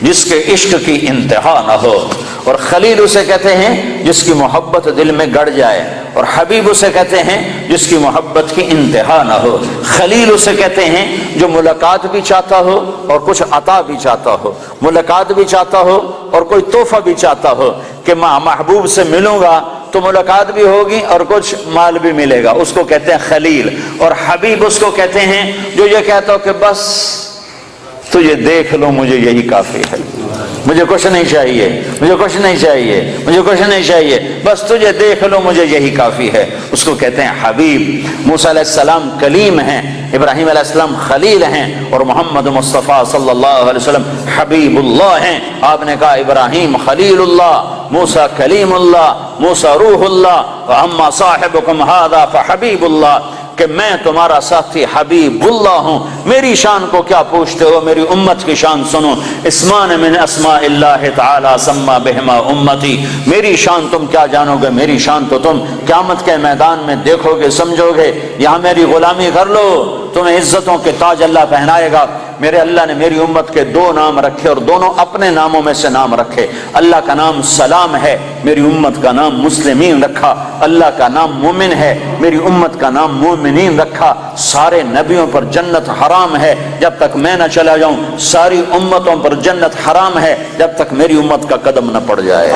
جس کے عشق کی انتہا نہ ہو، اور خلیل اسے کہتے ہیں جس کی محبت دل میں گڑ جائے، اور حبیب اسے کہتے ہیں جس کی محبت کی انتہا نہ ہو۔ خلیل اسے کہتے ہیں جو ملاقات بھی چاہتا ہو اور کچھ عطا بھی چاہتا ہو، ملاقات بھی چاہتا ہو اور کوئی تحفہ بھی چاہتا ہو کہ میں محبوب سے ملوں گا تو ملاقات بھی ہوگی اور کچھ مال بھی ملے گا، اس کو کہتے ہیں خلیل۔ اور حبیب اس کو کہتے ہیں جو یہ کہتا ہو کہ بس تجھے دیکھ لو مجھے یہی کافی ہے، مجھے کچھ نہیں چاہیے، مجھے کچھ نہیں چاہیے، مجھے کچھ نہیں چاہیے، بس تجھے دیکھ لو مجھے یہی کافی ہے، اس کو کہتے ہیں حبیب۔ موسیٰ علیہ السلام کلیم ہیں، ابراہیم علیہ السلام خلیل ہیں، اور محمد مصطفیٰ صلی اللہ علیہ وسلم حبیب اللہ ہیں۔ آپ نے کہا ابراہیم خلیل اللہ، موسیٰ کلیم اللہ، موسیٰ روح اللہ، وَأَمَّا صَاحِبُكُمْ هَذَا فَحَبِيبُ اللَّهِ۔ کہ میں تمہارا ساتھی حبیب اللہ ہوں، میری شان کو کیا پوچھتے ہو، میری امت کی شان سنو، اسمان من اسماء اللہ تعالی سما بہما امتی، میری شان تم کیا جانو گے، میری شان تو تم قیامت کے میدان میں دیکھو گے سمجھو گے، یہاں میری غلامی کر لو، تمہیں عزتوں کے تاج اللہ پہنائے گا۔ میرے اللہ نے میری امت کے دو نام رکھے اور دونوں اپنے ناموں میں سے نام رکھے، اللہ کا نام سلام ہے، میری امت کا نام مسلمین رکھا، اللہ کا نام مومن ہے، میری امت کا نام مومنین رکھا۔ سارے نبیوں پر جنت حرام ہے جب تک میں نہ چلا جاؤں، ساری امتوں پر جنت حرام ہے جب تک میری امت کا قدم نہ پڑ جائے۔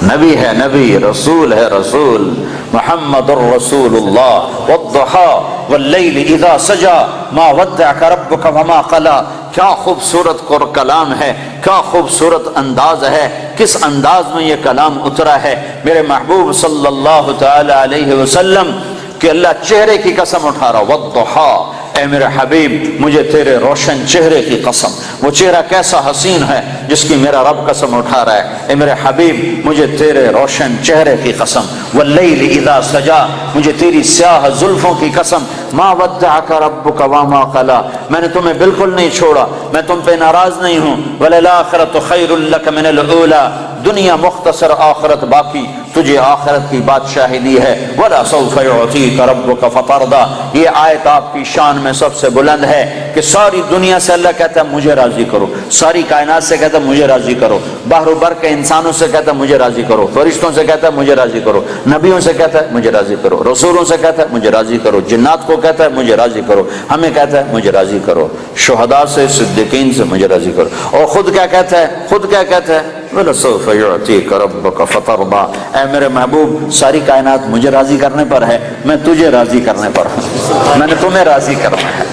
نبی ہے نبی، رسول ہے رسول، محمد الرسول اللہ، والضحا واللیل اذا سجا ما ودعک ربک وما قلا۔ کیا خوبصورت کلام ہے، کیا خوبصورت انداز ہے، کس انداز میں یہ کلام اترا ہے میرے محبوب صلی اللہ تعالی علیہ وسلم کہ اللہ چہرے کی قسم اٹھا رہا، والضحا، اے میرے حبیب مجھے تیرے روشن چہرے کی قسم، وہ چہرہ کیسا حسین ہے جس کی میرا رب قسم اٹھا رہا ہے، اے میرے حبیب مجھے تیرے روشن چہرے کی قسم، واللیل اذا سجا، مجھے تیری سیاہ زلفوں کی قسم، ما ودعک ربک وما قلا، میں نے تمہیں بالکل نہیں چھوڑا، میں تم پہ ناراض نہیں ہوں، وللآخرۃ خیر لک من الاولی، دنیا مختصر آخرت باقی، تجھے آخرت کی بادشاہی دی ہے، وَلَا سَوْفَ يُعْطِيكَ رَبُّكَ فَتَرْضَىٰ۔ یہ آیت آپ کی شان میں سب سے بلند ہے کہ ساری دنیا سے اللہ کہتا ہے مجھے راضی کرو، ساری کائنات سے کہتا ہے مجھے راضی کرو، بحر و بر کے انسانوں سے کہتا ہے مجھے راضی کرو، فرشتوں سے کہتا ہے مجھے راضی کرو، نبیوں سے کہتا ہے مجھے راضی کرو، رسولوں سے کہتا ہے مجھے راضی کرو، جنات کو کہتا ہے مجھے راضی کرو، ہمیں کہتا ہے مجھے راضی کرو، شہداء سے صدیقین سے مجھے راضی کرو، اور خود کیا کہتا ہے، خود کیا کہتا ہے، وَلَسَوْفَ يُعْطِيكَ رَبُّكَ فَتَرْضَىٰ۔ اے میرے محبوب ساری کائنات مجھے راضی کرنے پر ہے، میں تجھے راضی کرنے پر ہوں، میں نے تمہیں راضی کرنا ہے۔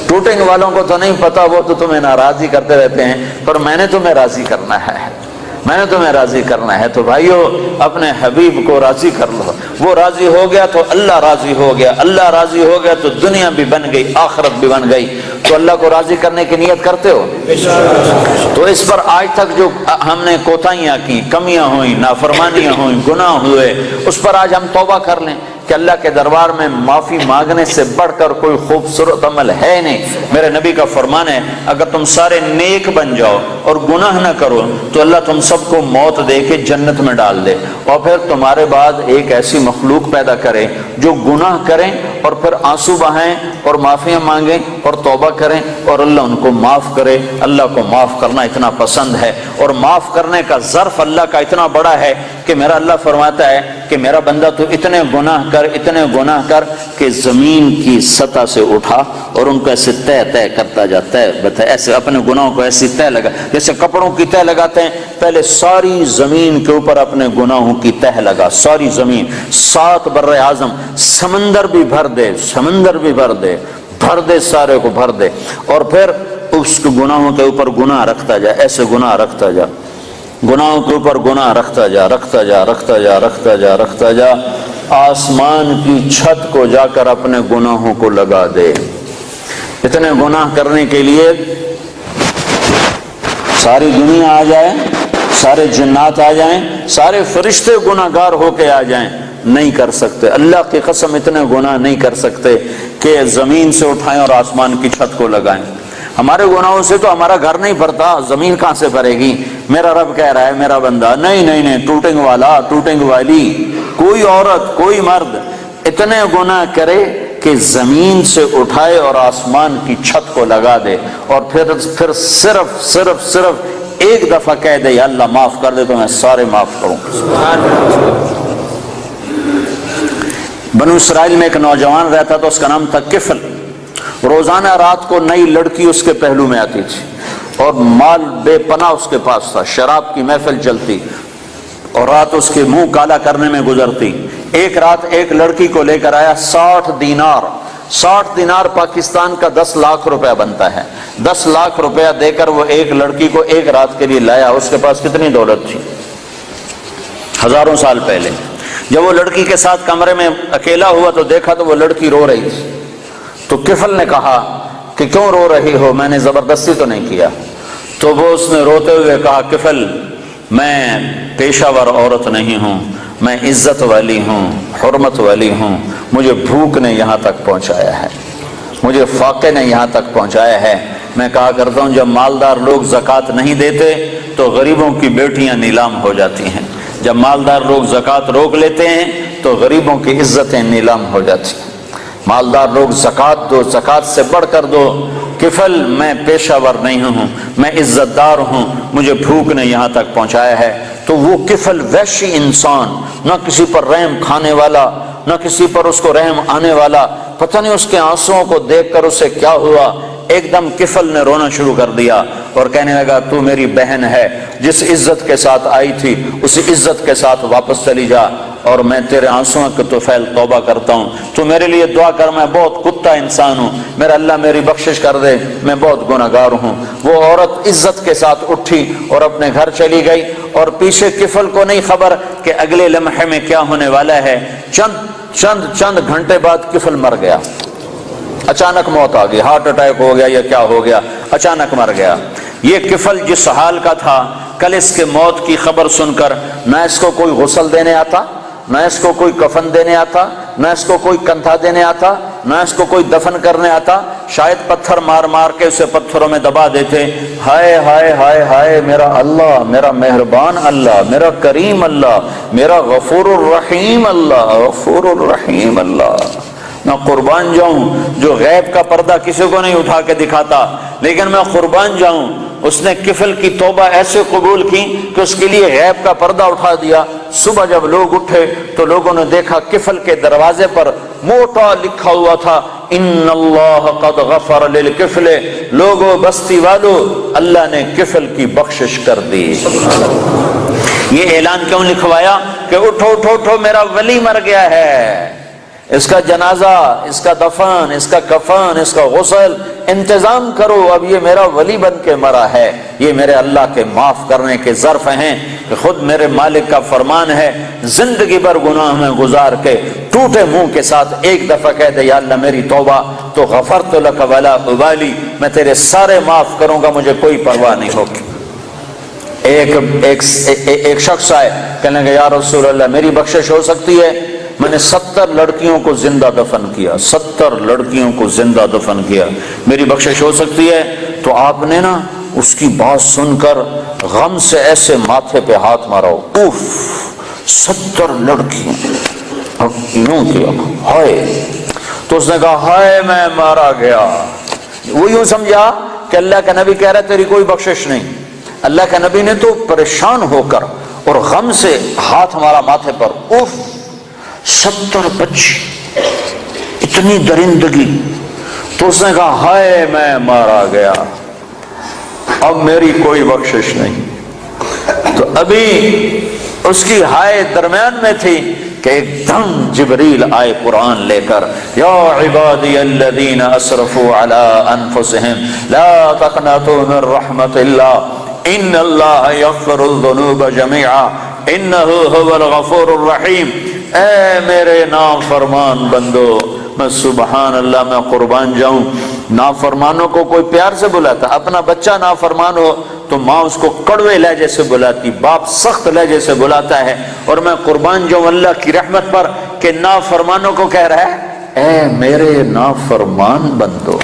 ٹوٹنگ والوں کو تو نہیں پتا، وہ تو تمہیں ناراضی کرتے رہتے ہیں، پر میں نے تمہیں راضی کرنا ہے، میں نے تمہیں راضی کرنا ہے۔ تو بھائیو اپنے حبیب کو راضی کر لو، وہ راضی ہو گیا تو اللہ راضی ہو گیا، اللہ راضی ہو گیا تو دنیا بھی بن گئی، آخرت بھی بن گئی۔ تو اللہ کو راضی کرنے کی نیت کرتے ہو؟ تو اس پر آج تک جو ہم نے کوتاہیاں کی، کمیاں ہوئیں، نافرمانیاں ہوئیں، گناہ ہوئے، اس پر آج ہم توبہ کر لیں کہ اللہ کے دربار میں معافی مانگنے سے بڑھ کر کوئی خوبصورت عمل ہے نہیں۔ میرے نبی کا فرمان ہے اگر تم سارے نیک بن جاؤ اور گناہ نہ کرو تو اللہ تم سب کو موت دے کے جنت میں ڈال دے، اور پھر تمہارے بعد ایک ایسی مخلوق پیدا کرے جو گناہ کریں اور پھر آنسو بہائیں اور معافیاں مانگیں اور توبہ کریں اور اللہ ان کو معاف کرے۔ اللہ کو معاف کرنا اتنا پسند ہے، اور معاف کرنے کا ظرف اللہ کا اتنا بڑا ہے کہ میرا اللہ فرماتا ہے کہ میرا بندہ تو اتنے گناہ کر کہ زمین کی سطح سے اٹھا اور ان کو ایسے طے کرتا جاتا ہے، ایسے اپنے گناہوں کو ایسی طے لگا، جیسے کپڑوں کی طے لگاتے ہیں، پہلے ساری زمین کے اوپر اپنے گناہوں کی طے لگا، ساری زمین، 7 بر اعظم، سمندر بھی بھر دے، بھر دے، سارے کو بھر دے، اور پھر اس کے گناہوں کے اوپر گناہ رکھتا جا، ایسے گناہ رکھتا جا، گناہوں کے اوپر گناہ رکھتا جا، آسمان کی چھت کو جا کر اپنے گناہوں کو لگا دے۔ اتنے گناہ کرنے کے لیے ساری دنیا آ جائے، سارے جنات آ جائیں، سارے فرشتے گناہگار ہو کے آ جائیں، نہیں کر سکتے۔ اللہ کی قسم اتنے گناہ نہیں کر سکتے کہ زمین سے اٹھائیں اور آسمان کی چھت کو لگائیں۔ ہمارے گناہوں سے تو ہمارا گھر نہیں بھرتا، زمین کہاں سے بھرے گی؟ میرا رب کہہ رہا ہے میرا بندہ نہیں، ٹوٹنگ والا، ٹوٹنگ والی، کوئی عورت کوئی مرد اتنے گناہ کرے کہ زمین سے اٹھائے اور آسمان کی چھت کو لگا دے، اور پھر صرف ایک دفعہ کہہ دے یا اللہ معاف کر دے تو میں سارے معاف کروں۔ بنو اسرائیل میں ایک نوجوان رہتا تھا، اس کا نام تھا کفل۔ روزانہ رات کو نئی لڑکی اس کے پہلو میں آتی تھی اور مال بے پناہ اس کے پاس تھا، شراب کی محفل چلتی اور رات اس کے منہ کالا کرنے میں گزرتی۔ ایک رات ایک لڑکی کو لے کر آیا، 60 دینار پاکستان کا 10 لاکھ روپیہ بنتا ہے، 10 لاکھ روپیہ دے کر وہ ایک لڑکی کو ایک رات کے لیے لایا۔ اس کے پاس کتنی دولت تھی؟ ہزاروں سال پہلے۔ جب وہ لڑکی کے ساتھ کمرے میں اکیلا ہوا تو دیکھا تو وہ لڑکی رو رہی تھی، تو کفل نے کہا کہ کیوں رو رہی ہو، میں نے زبردستی تو نہیں کیا؟ تو وہ اس نے روتے ہوئے کہا کفل میں پیشہ ور عورت نہیں ہوں، میں عزت والی ہوں، حرمت والی ہوں، مجھے بھوک نے یہاں تک پہنچایا ہے، مجھے فاقے نے یہاں تک پہنچایا ہے۔ میں کہا کرتا ہوں جب مالدار لوگ زکوٰۃ نہیں دیتے تو غریبوں کی بیٹیاں نیلام ہو جاتی ہیں، جب مالدار لوگ زکوٰۃ روک لیتے ہیں تو غریبوں کی عزتیں نیلام ہو جاتی ہیں۔ مالدار لوگ زکوٰۃ دو، زکوٰۃ سے بڑھ کر دو۔ کفل میں پیشہ ور نہیں ہوں، میں عزت دار ہوں، مجھے بھوک نے یہاں تک پہنچایا ہے۔ تو وہ کفل وحشی انسان، نہ کسی پر رحم کھانے والا، نہ کسی پر اس کو رحم آنے والا، پتہ نہیں اس کے آنسوؤں کو دیکھ کر اسے کیا ہوا، ایک دم کفل نے رونا شروع کر دیا اور کہنے لگا تو میری بہن ہے، جس عزت کے ساتھ آئی تھی اسی عزت کے ساتھ واپس چلی جا، اور میں تیرے آنسوؤں کے طفیل توبہ کرتا ہوں، تو میرے لیے دعا کر، میں بہت کتا انسان ہوں، میرا اللہ میری بخشش کر دے، میں بہت گنہگار ہوں۔ وہ عورت عزت کے ساتھ اٹھی اور اپنے گھر چلی گئی، اور پیچھے کفل کو نہیں خبر کہ اگلے لمحے میں کیا ہونے والا ہے۔ چند گھنٹے بعد کفل مر گیا، اچانک موت آ گئی، ہارٹ اٹیک ہو گیا یا کیا ہو گیا، اچانک مر گیا۔ یہ کفل جس حال کا تھا، کل اس کے موت کی خبر سن کر نہ اس کو کوئی غسل دینے آتا، نہ اس کو کوئی کفن دینے آتا، نہ اس کو کوئی کندھا دینے آتا، نہ اس کو کوئی دفن کرنے آتا، شاید پتھر مار مار کے اسے پتھروں میں دبا دیتے۔ ہائے ہائے ہائے ہائے میرا اللہ، میرا مہربان اللہ، میرا کریم اللہ، میرا غفور الرحیم اللہ، غفور الرحیم اللہ۔ میں قربان جاؤں جو غیب کا پردہ کسی کو نہیں اٹھا کے دکھاتا، لیکن میں قربان جاؤں اس نے کفل کی توبہ ایسے قبول کی کہ اس کے لیے غیب کا پردہ اٹھا دیا۔ صبح جب لوگ اٹھے تو لوگوں نے دیکھا کفل کے دروازے پر موٹا لکھا ہوا تھا ان اللہ قد غفر للکفل، لوگوں بستی والو اللہ نے کفل کی بخشش کر دی۔ یہ اعلان کیوں لکھوایا کہ اٹھو اٹھو اٹھو میرا ولی مر گیا ہے، اس کا جنازہ، اس کا دفن، اس کا کفن، اس کا غسل انتظام کرو، اب یہ میرا ولی بن کے مرا ہے۔ یہ میرے اللہ کے معاف کرنے کے ظرف ہیں کہ خود میرے مالک کا فرمان ہے، زندگی بھر گناہ میں گزار کے ٹوٹے منہ کے ساتھ ایک دفعہ کہہ دے یا اللہ میری توبہ، تو غفرت لک ولا ابالی، میں تیرے سارے معاف کروں گا، مجھے کوئی پرواہ نہیں ہوگی۔ ایک شخص آئے، کہنے لگا یا رسول اللہ میری بخشش ہو سکتی ہے؟ میں نے 70 لڑکیوں کو زندہ دفن کیا، 70 لڑکیوں کو زندہ دفن کیا، میری بخشش ہو سکتی ہے؟ تو آپ نے نا اس کی بات سن کر غم سے ایسے ماتھے پہ ہاتھ مارا، اوف 70 لڑکیاں، یوں کیا ہائے، تو اس نے کہا ہائے میں مارا گیا۔ وہ یوں سمجھا کہ اللہ کا نبی کہہ رہا ہے تیری کوئی بخشش نہیں۔ اللہ کا نبی نے تو پریشان ہو کر اور غم سے ہاتھ مارا ماتھے پر، اوف 70 بچی، اتنی درندگی۔ تو اس نے کہا ہائے میں مارا گیا، اب میری کوئی بخشش نہیں۔ تو ابھی اس کی ہائے درمیان میں تھی کہ ایک دم جبریل آئے قرآن لے کر، یا عبادی الذین اسرفوا علی انفسہم لا تقنطوا من رحمت اللہ ان اللہ یغفر الذنوب جميعا انہ هو الغفور الرحیم۔ اے میرے نافرمان بندو، میں سبحان اللہ میں قربان جاؤں، نافرمانوں کو کوئی پیار سے بلاتا، اپنا بچہ نافرمان ہو تو ماں اس کو کڑوے لہجے سے بلاتی، باپ سخت لہجے سے بلاتا ہے، اور میں قربان جاؤں اللہ کی رحمت پر کہ نافرمانوں کو کہہ رہا ہے اے میرے نافرمان بندو۔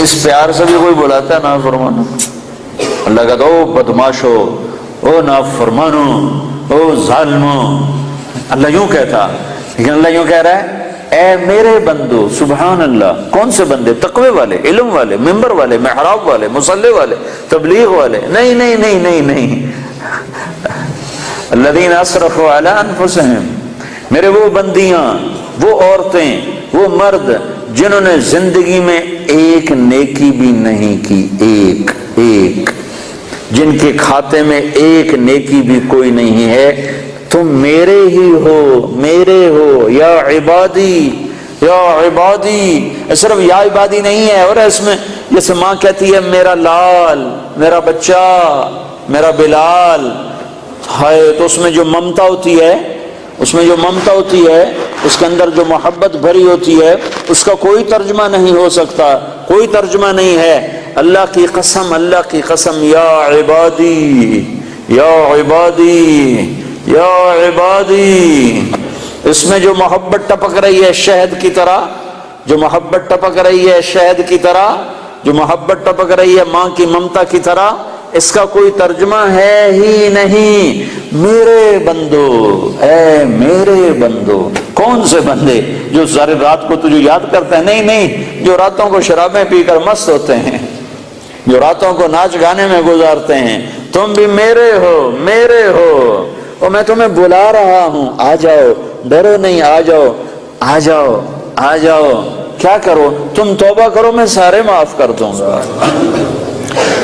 اس پیار سے بھی کوئی بلاتا ہے نافرمانوں؟ اللہ کہتا او بدماشو، او نافرمانو، او ظالمو، اللہ یوں کہتا، لیکن اللہ یوں کہہ رہا ہے اے میرے بندو۔ سبحان اللہ، کون سے بندے؟ تقوی والے، علم والے، منبر والے، محراب والے، مصلی والے، تبلیغ والے؟ نہیں نہیں نہیں نہیں نہیں، الذین اسرفوا علی انفسہم، میرے وہ بندیاں، وہ عورتیں، وہ مرد جنہوں نے زندگی میں ایک نیکی بھی نہیں کی، ایک جن کے کھاتے میں ایک نیکی بھی کوئی نہیں ہے، تم میرے ہی ہو، میرے ہو، یا عبادی، یا عبادی۔ صرف یا عبادی نہیں ہے، اور اس میں جیسے ماں کہتی ہے میرا لال، میرا بچہ، میرا بلال، ہائے، تو اس میں جو ممتا ہوتی ہے، اس میں جو ممتا ہوتی ہے، اس کے اندر جو محبت بھری ہوتی ہے، اس کا کوئی ترجمہ نہیں ہو سکتا، کوئی ترجمہ نہیں ہے۔ اللہ کی قسم، اللہ کی قسم، یا عبادی، یا عبادی، یا عبادی، اس میں جو محبت ٹپک رہی ہے شہد کی طرح، جو محبت ٹپک رہی ہے شہد کی طرح، جو محبت ٹپک رہی ہے ماں کی ممتا کی طرح، اس کا کوئی ترجمہ ہے ہی نہیں۔ میرے بندو، اے میرے بندو، کون سے بندے جو ساری رات کو تجھے یاد کرتے ہیں؟ نہیں نہیں، جو راتوں کو شرابیں پی کر مست ہوتے ہیں، جو راتوں کو ناچ گانے میں گزارتے ہیں۔ تم بھی میرے ہو، میرے ہو، اور میں تمہیں بلا رہا ہوں، آ جاؤ، ڈرو نہیں، آ جاؤ، آ جاؤ، آ جاؤ۔ کیا کرو؟ تم توبہ کرو، میں سارے معاف کر دوں گا۔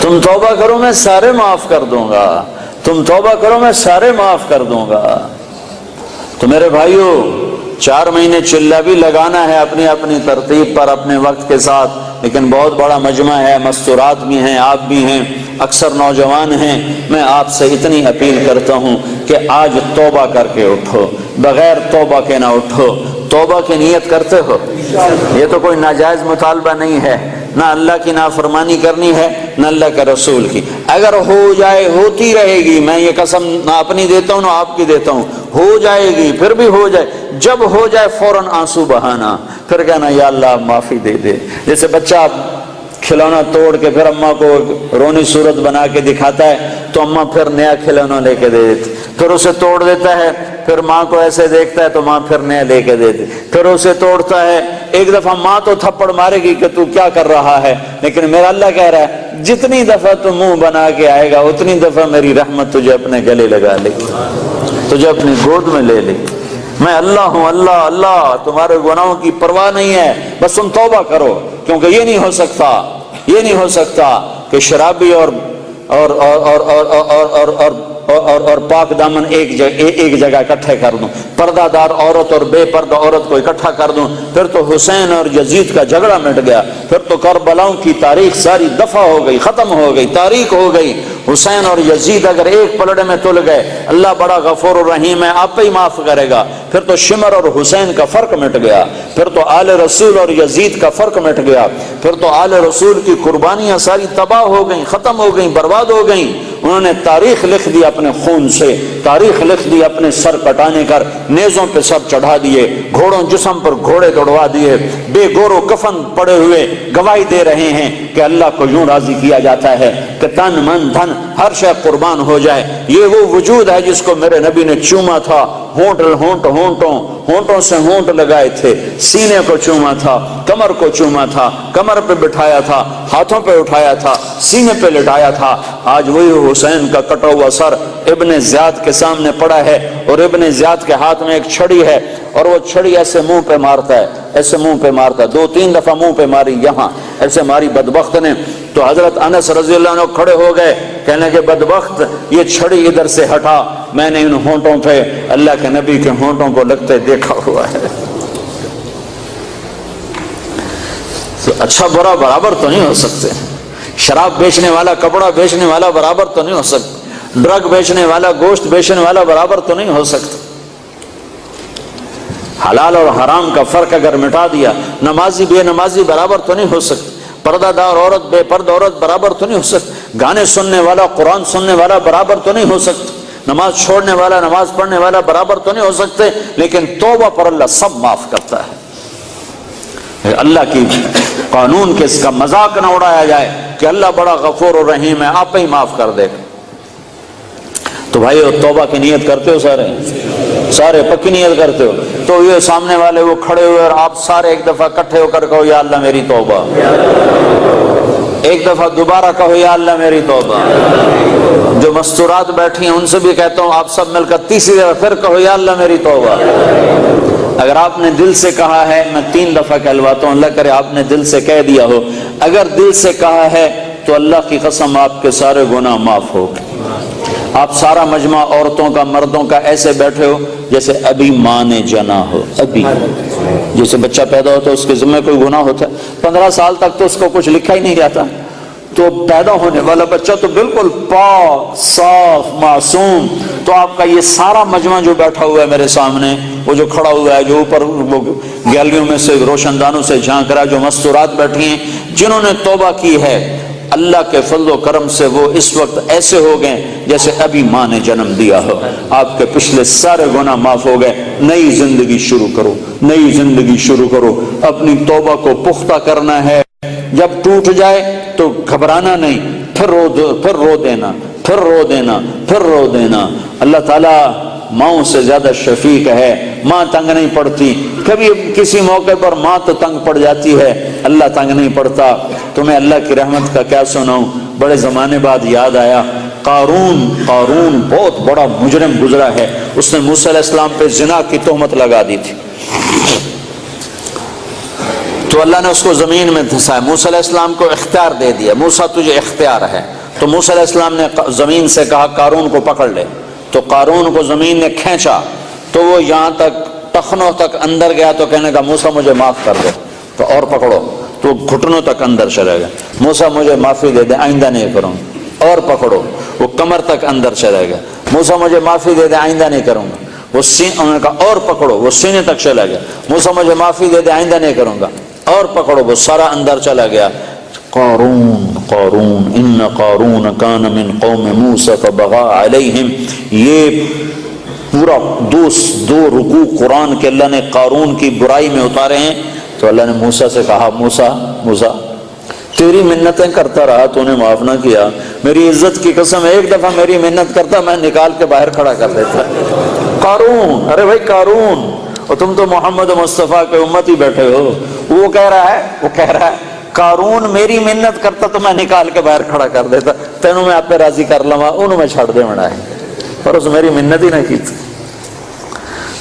تم توبہ کرو، میں سارے معاف کر دوں گا۔ تم توبہ کرو، میں سارے معاف کر دوں گا۔ تو میرے بھائیو، 4 مہینے چلہ بھی لگانا ہے اپنی اپنی ترتیب پر، اپنے وقت کے ساتھ، لیکن بہت بڑا مجمع ہے، مستورات بھی ہیں، آپ بھی ہیں، اکثر نوجوان ہیں۔ میں آپ سے اتنی اپیل کرتا ہوں کہ آج توبہ کر کے اٹھو، بغیر توبہ کے نہ اٹھو۔ توبہ کی نیت کرتے ہو؟ یہ تو کوئی ناجائز مطالبہ نہیں ہے، نہ اللہ کی نافرمانی کرنی ہے نہ اللہ کے رسول کی۔ اگر ہو جائے، ہوتی رہے گی، میں یہ قسم نہ اپنی دیتا ہوں نہ آپ کی دیتا ہوں، ہو جائے گی، پھر بھی ہو جائے۔ جب ہو جائے فوراً آنسو بہانا، پھر کہنا یا اللہ معافی دے دے۔ جیسے بچہ کھلونا توڑ کے پھر اماں کو رونی صورت بنا کے دکھاتا ہے تو اماں پھر نیا کھلونا لے کے دے دیتی، پھر اسے توڑ دیتا ہے، پھر ماں کو ایسے دیکھتا ہے تو ماں پھر نیا لے کے دیتی، پھر اسے توڑتا ہے۔ ایک دفعہ ماں تو تھپڑ مارے گی کہ تو کیا کر رہا ہے، لیکن میرا اللہ کہہ رہا ہے جتنی دفعہ تو منہ بنا کے آئے گا اتنی دفعہ میری رحمت تجھے اپنے گلے لگا لے گی، تجھے اپنی گود میں لے لے گی۔ میں اللہ ہوں، اللہ اللہ، تمہارے گناہوں کی پرواہ نہیں ہے، بس تم توبہ کرو، کیونکہ یہ نہیں ہو سکتا، یہ نہیں ہو سکتا کہ شرابی اور پاک دامن ایک جگہ اکٹھے کر دوں، پردہ دار عورت اور بے پردہ عورت کو اکٹھا کر دوں، پھر تو حسین اور یزید کا جھگڑا مٹ گیا، پھر تو کربلاؤں کی تاریخ ساری دفع ہو گئی، ختم ہو گئی، تاریخ ہو گئی۔ حسین اور یزید اگر ایک پلڑے میں تل گئے، اللہ بڑا غفور الرحیم ہے، آپ ہی معاف کرے گا۔ پھر تو شمر اور حسین کا فرق مٹ گیا، پھر تو آل رسول اور یزید کا فرق مٹ گیا، پھر تو آل رسول کی قربانیاں ساری تباہ ہو گئیں، ختم ہو گئیں، برباد ہو گئیں۔ انہوں نے تاریخ لکھ دی اپنے خون سے، تاریخ لکھ دی اپنے سر کٹانے کر، نیزوں پہ سر چڑھا دیے، گھوڑوں جسم پر گھوڑے دوڑوا دیے، بے گور و کفن پڑے ہوئے گواہی دے رہے ہیں کہ اللہ کو یوں راضی کیا جاتا ہے کہ تن من دھن ہر شے قربان ہو جائے۔ یہ وہ وجود ہے جس کو میرے نبی نے چوما تھا، ہونٹوں سے ہونٹ لگائے تھے، سینے کو چوما تھا، کمر کو چوما تھا، کمر پہ بٹھایا تھا، ہاتھوں پہ اٹھایا تھا، سینے پہ لٹایا تھا۔ آج وہی حسین کا کٹا ہوا سر ابن زیاد کے سامنے پڑا ہے، اور ابن زیاد کے ہاتھ میں ایک چھڑی ہے، اور وہ چھڑی ایسے منہ پہ مارتا ہے، ایسے منہ پہ مارتا ہے، 2-3 دفعہ منہ پہ ماری، یہاں ایسے ماری بدبخت نے۔ تو حضرت انس رضی اللہ عنہ کھڑے ہو گئے، کہنے کہ بدبخت یہ چھڑی ادھر سے ہٹا، میں نے ان ہونٹوں پہ اللہ کے نبی کے ہونٹوں کو لگتے دیکھا ہوا ہے۔ تو اچھا برا برابر تو نہیں ہو سکتے، شراب بیچنے والا، کپڑا بیچنے والا برابر تو نہیں ہو سکتا، ڈرگ بیچنے والا، گوشت بیچنے والا برابر تو نہیں ہو سکتا۔ حلال اور حرام کا فرق اگر مٹا دیا، نمازی بے نمازی برابر تو نہیں ہو سکتا، پردہ دار عورت بے پردہ عورت برابر تو نہیں ہو سکتا، گانے سننے والا قرآن سننے والا برابر تو نہیں ہو سکتا، نماز چھوڑنے والا نماز پڑھنے والا برابر تو نہیں ہو سکتے۔ لیکن توبہ پر اللہ سب معاف کرتا ہے۔ اللہ کی قانون کے اس کا مذاق نہ اڑایا جائے کہ اللہ بڑا غفور الرحیم ہے، آپ ہی معاف کر دے گا۔ تو بھائی توبہ کی نیت کرتے ہو؟ سارے پکی نیت کرتے ہو؟ تو یہ سامنے والے وہ کھڑے ہوئے اور آپ سارے ایک دفعہ اکٹھے ہو کر کہو یا اللہ میری توبہ، ایک دفعہ دوبارہ کہو یا اللہ میری توبہ۔ جو مستورات بیٹھی ہیں ان سے بھی کہتا ہوں آپ سب مل کر تیسری دفعہ پھر کہو یا اللہ میری توبہ۔ اگر آپ نے دل سے کہا ہے، میں 3 دفعہ کہلواتا ہوں، اللہ کرے آپ نے دل سے کہہ دیا ہو، اگر دل سے کہا ہے تو اللہ کی قسم آپ کے سارے گناہ معاف ہو گئے۔ آپ سارا مجمع عورتوں کا مردوں کا ایسے بیٹھے ہو جیسے ابھی ماں نے جنا ہو، ابھی جیسے بچہ پیدا ہوتا ہے اس کے ذمہ کوئی گناہ ہوتا ہے، 15 سال تک تو اس کو کچھ لکھا ہی نہیں جاتا، تو پیدا ہونے والا بچہ تو بالکل پاک صاف معصوم۔ تو آپ کا یہ سارا مجمع جو بیٹھا ہوا ہے میرے سامنے، وہ جو کھڑا ہوا ہے، جو اوپر گیلریوں میں سے روشن دانوں سے جھانک رہا ہے، جو مستورات بیٹھی ہیں جنہوں نے توبہ کی ہے، اللہ کے فضل و کرم سے وہ اس وقت ایسے ہو گئے جیسے ابھی ماں نے جنم دیا ہو، آپ کے پچھلے سارے گناہ معاف ہو گئے۔ نئی زندگی شروع کرو، نئی زندگی شروع کرو، اپنی توبہ کو پختہ کرنا ہے۔ جب ٹوٹ جائے تو گھبرانا نہیں، پھر رو دینا، پھر رو دینا، پھر رو دینا۔ اللہ تعالیٰ ماؤں سے زیادہ شفیق ہے، ماں تنگ نہیں پڑتی۔ کبھی کسی موقع پر ماں تو تنگ پڑ جاتی ہے، اللہ تنگ نہیں پڑتا۔ تمہیں اللہ کی رحمت کا کیا سناؤں، بڑے زمانے بعد یاد آیا، قارون بہت بڑا مجرم گزرا ہے، اس نے موسیٰ علیہ السلام پہ زنا کی تہمت لگا دی تھی، تو اللہ نے اس کو زمین میں دھسایا۔ موسیٰ علیہ السلام کو اختیار دے دیا، موسیٰ تجھے اختیار ہے۔ تو موسیٰ علیہ السلام نے زمین سے کہا قارون کو پکڑ لے، تو قارون کو زمین نے کھینچا تو وہ یہاں تک ٹخنوں تک اندر گیا، تو کہنے کا موسیٰ مجھے معاف کر دے، تو اور پکڑو، تو گھٹنوں تک اندر چلے گیا، موسیٰ مجھے معافی دے دے، آئندہ نہیں کروں، اور پکڑو، وہ کمر تک اندر چلے گیا، موسیٰ مجھے معافی دے دے، آئندہ نہیں کروں گا، وہ انہوں نے کہا اور پکڑو، وہ سینے تک چلا گیا، موسیٰ مجھے معافی دے دے، آئندہ نہیں کروں گا، اور پکڑو، وہ سارا اندر چلا گیا۔ قارون ان قارون کان من قوم موسیٰ فبغى علیہم، یہ پورا دو رکوع قرآن کے اللہ نے قارون کی برائی میں اتارے ہیں۔ تو اللہ نے موسیٰ سے کہا، موسیٰ تیری منتیں کرتا رہا، تو نے معاف نہ کیا، میری عزت کی قسم ایک دفعہ میری منت کرتا میں نکال کے باہر کھڑا کر دیتا۔ قارون، ارے بھائی قارون، اور تم تو محمد مصطفیٰ کے امت ہی بیٹھے ہو، وہ کہہ رہا ہے قارون میری منت کرتا تو میں نکال کے باہر کھڑا کر دیتا، تینوں میں آپ پہ راضی کر لوا، انہوں میں چھڑ دے منا ہے، پر اس میری منت ہی نہ کی تھی۔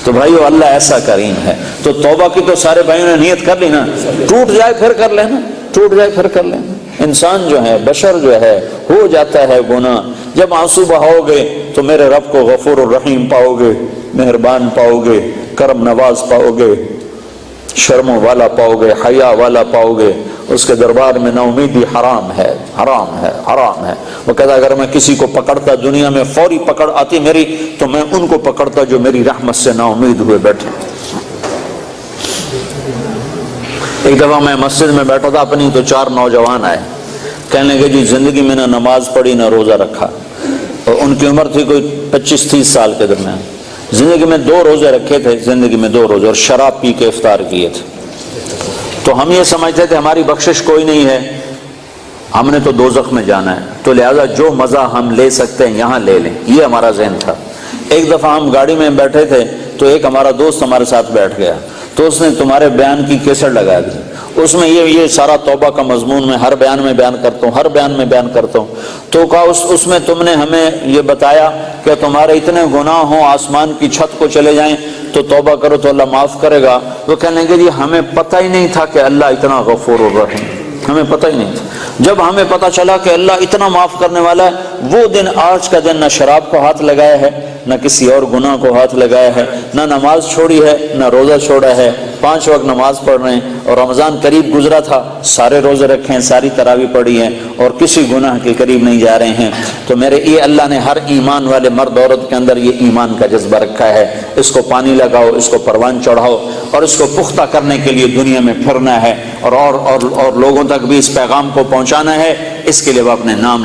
تو بھائیو اللہ ایسا کریم ہے۔ تو توبہ کی تو سارے بھائیوں نے نیت کر لی نا، ٹوٹ جائے پھر کر لینا، ٹوٹ جائے پھر کر لینا۔ انسان جو ہے، بشر جو ہے، ہو جاتا ہے گناہ، جب آنسو بہاؤ گے تو میرے رب کو غفور الرحیم پاؤ گے، مہربان پاؤ گے، کرم نواز پاؤ گے، شرم والا پاؤ گے، حیا والا پاؤ گے۔ اس کے دربار میں نا امیدی حرام ہے، حرام ہے، حرام ہے۔ وہ کہتا اگر میں کسی کو پکڑتا، دنیا میں فوری پکڑ آتی میری، تو میں ان کو پکڑتا جو میری رحمت سے نا امید ہوئے بیٹھے۔ ایک دفعہ میں مسجد میں بیٹھا تھا اپنی، تو 4 نوجوان آئے، کہنے لگے جی زندگی میں نہ نماز پڑھی نہ روزہ رکھا، اور ان کی عمر تھی کوئی 25-30 سال کے درمیان۔ زندگی میں 2 روزے رکھے تھے، زندگی میں 2 روزے، اور شراب پی کے افطار کیے تھے۔ تو ہم یہ سمجھتے تھے ہماری بخشش کوئی نہیں ہے، ہم نے تو دوزخ میں جانا ہے، تو لہذا جو مزہ ہم لے سکتے ہیں یہاں لے لیں، یہ ہمارا ذہن تھا۔ ایک دفعہ ہم گاڑی میں بیٹھے تھے، تو ایک ہمارا دوست ہمارے ساتھ بیٹھ گیا، تو اس نے تمہارے بیان کی کیسٹ لگا دی، اس میں یہ سارا توبہ کا مضمون میں ہر بیان میں بیان کرتا ہوں، ہر بیان میں بیان کرتا ہوں۔ تو کہا اس میں تم نے ہمیں یہ بتایا کہ تمہارے اتنے گناہ ہوں آسمان کی چھت کو چلے جائیں تو توبہ کرو تو اللہ معاف کرے گا۔ وہ کہنے لگے جی ہمیں پتہ ہی نہیں تھا کہ اللہ اتنا غفور الرحیم، ہمیں پتہ ہی نہیں تھا۔ جب ہمیں پتہ چلا کہ اللہ اتنا معاف کرنے والا ہے، وہ دن آج کا دن نہ شراب کو ہاتھ لگایا ہے، نہ کسی اور گناہ کو ہاتھ لگایا ہے، نہ نماز چھوڑی ہے، نہ روزہ چھوڑا ہے، 5 وقت نماز پڑھ رہے ہیں، اور رمضان قریب گزرا تھا، سارے روزے رکھے ہیں، ساری تراویح پڑھی ہیں، اور کسی گناہ کے قریب نہیں جا رہے ہیں۔ تو میرے یہ اللہ نے ہر ایمان والے مرد عورت کے اندر یہ ایمان کا جذبہ رکھا ہے، اس کو پانی لگاؤ، اس کو پروان چڑھاؤ، اور اس کو پختہ کرنے کے لیے دنیا میں پھرنا ہے، اور لوگوں تک بھی اس پیغام کو پہنچانا ہے۔ اس کے لیے وہ اپنے نام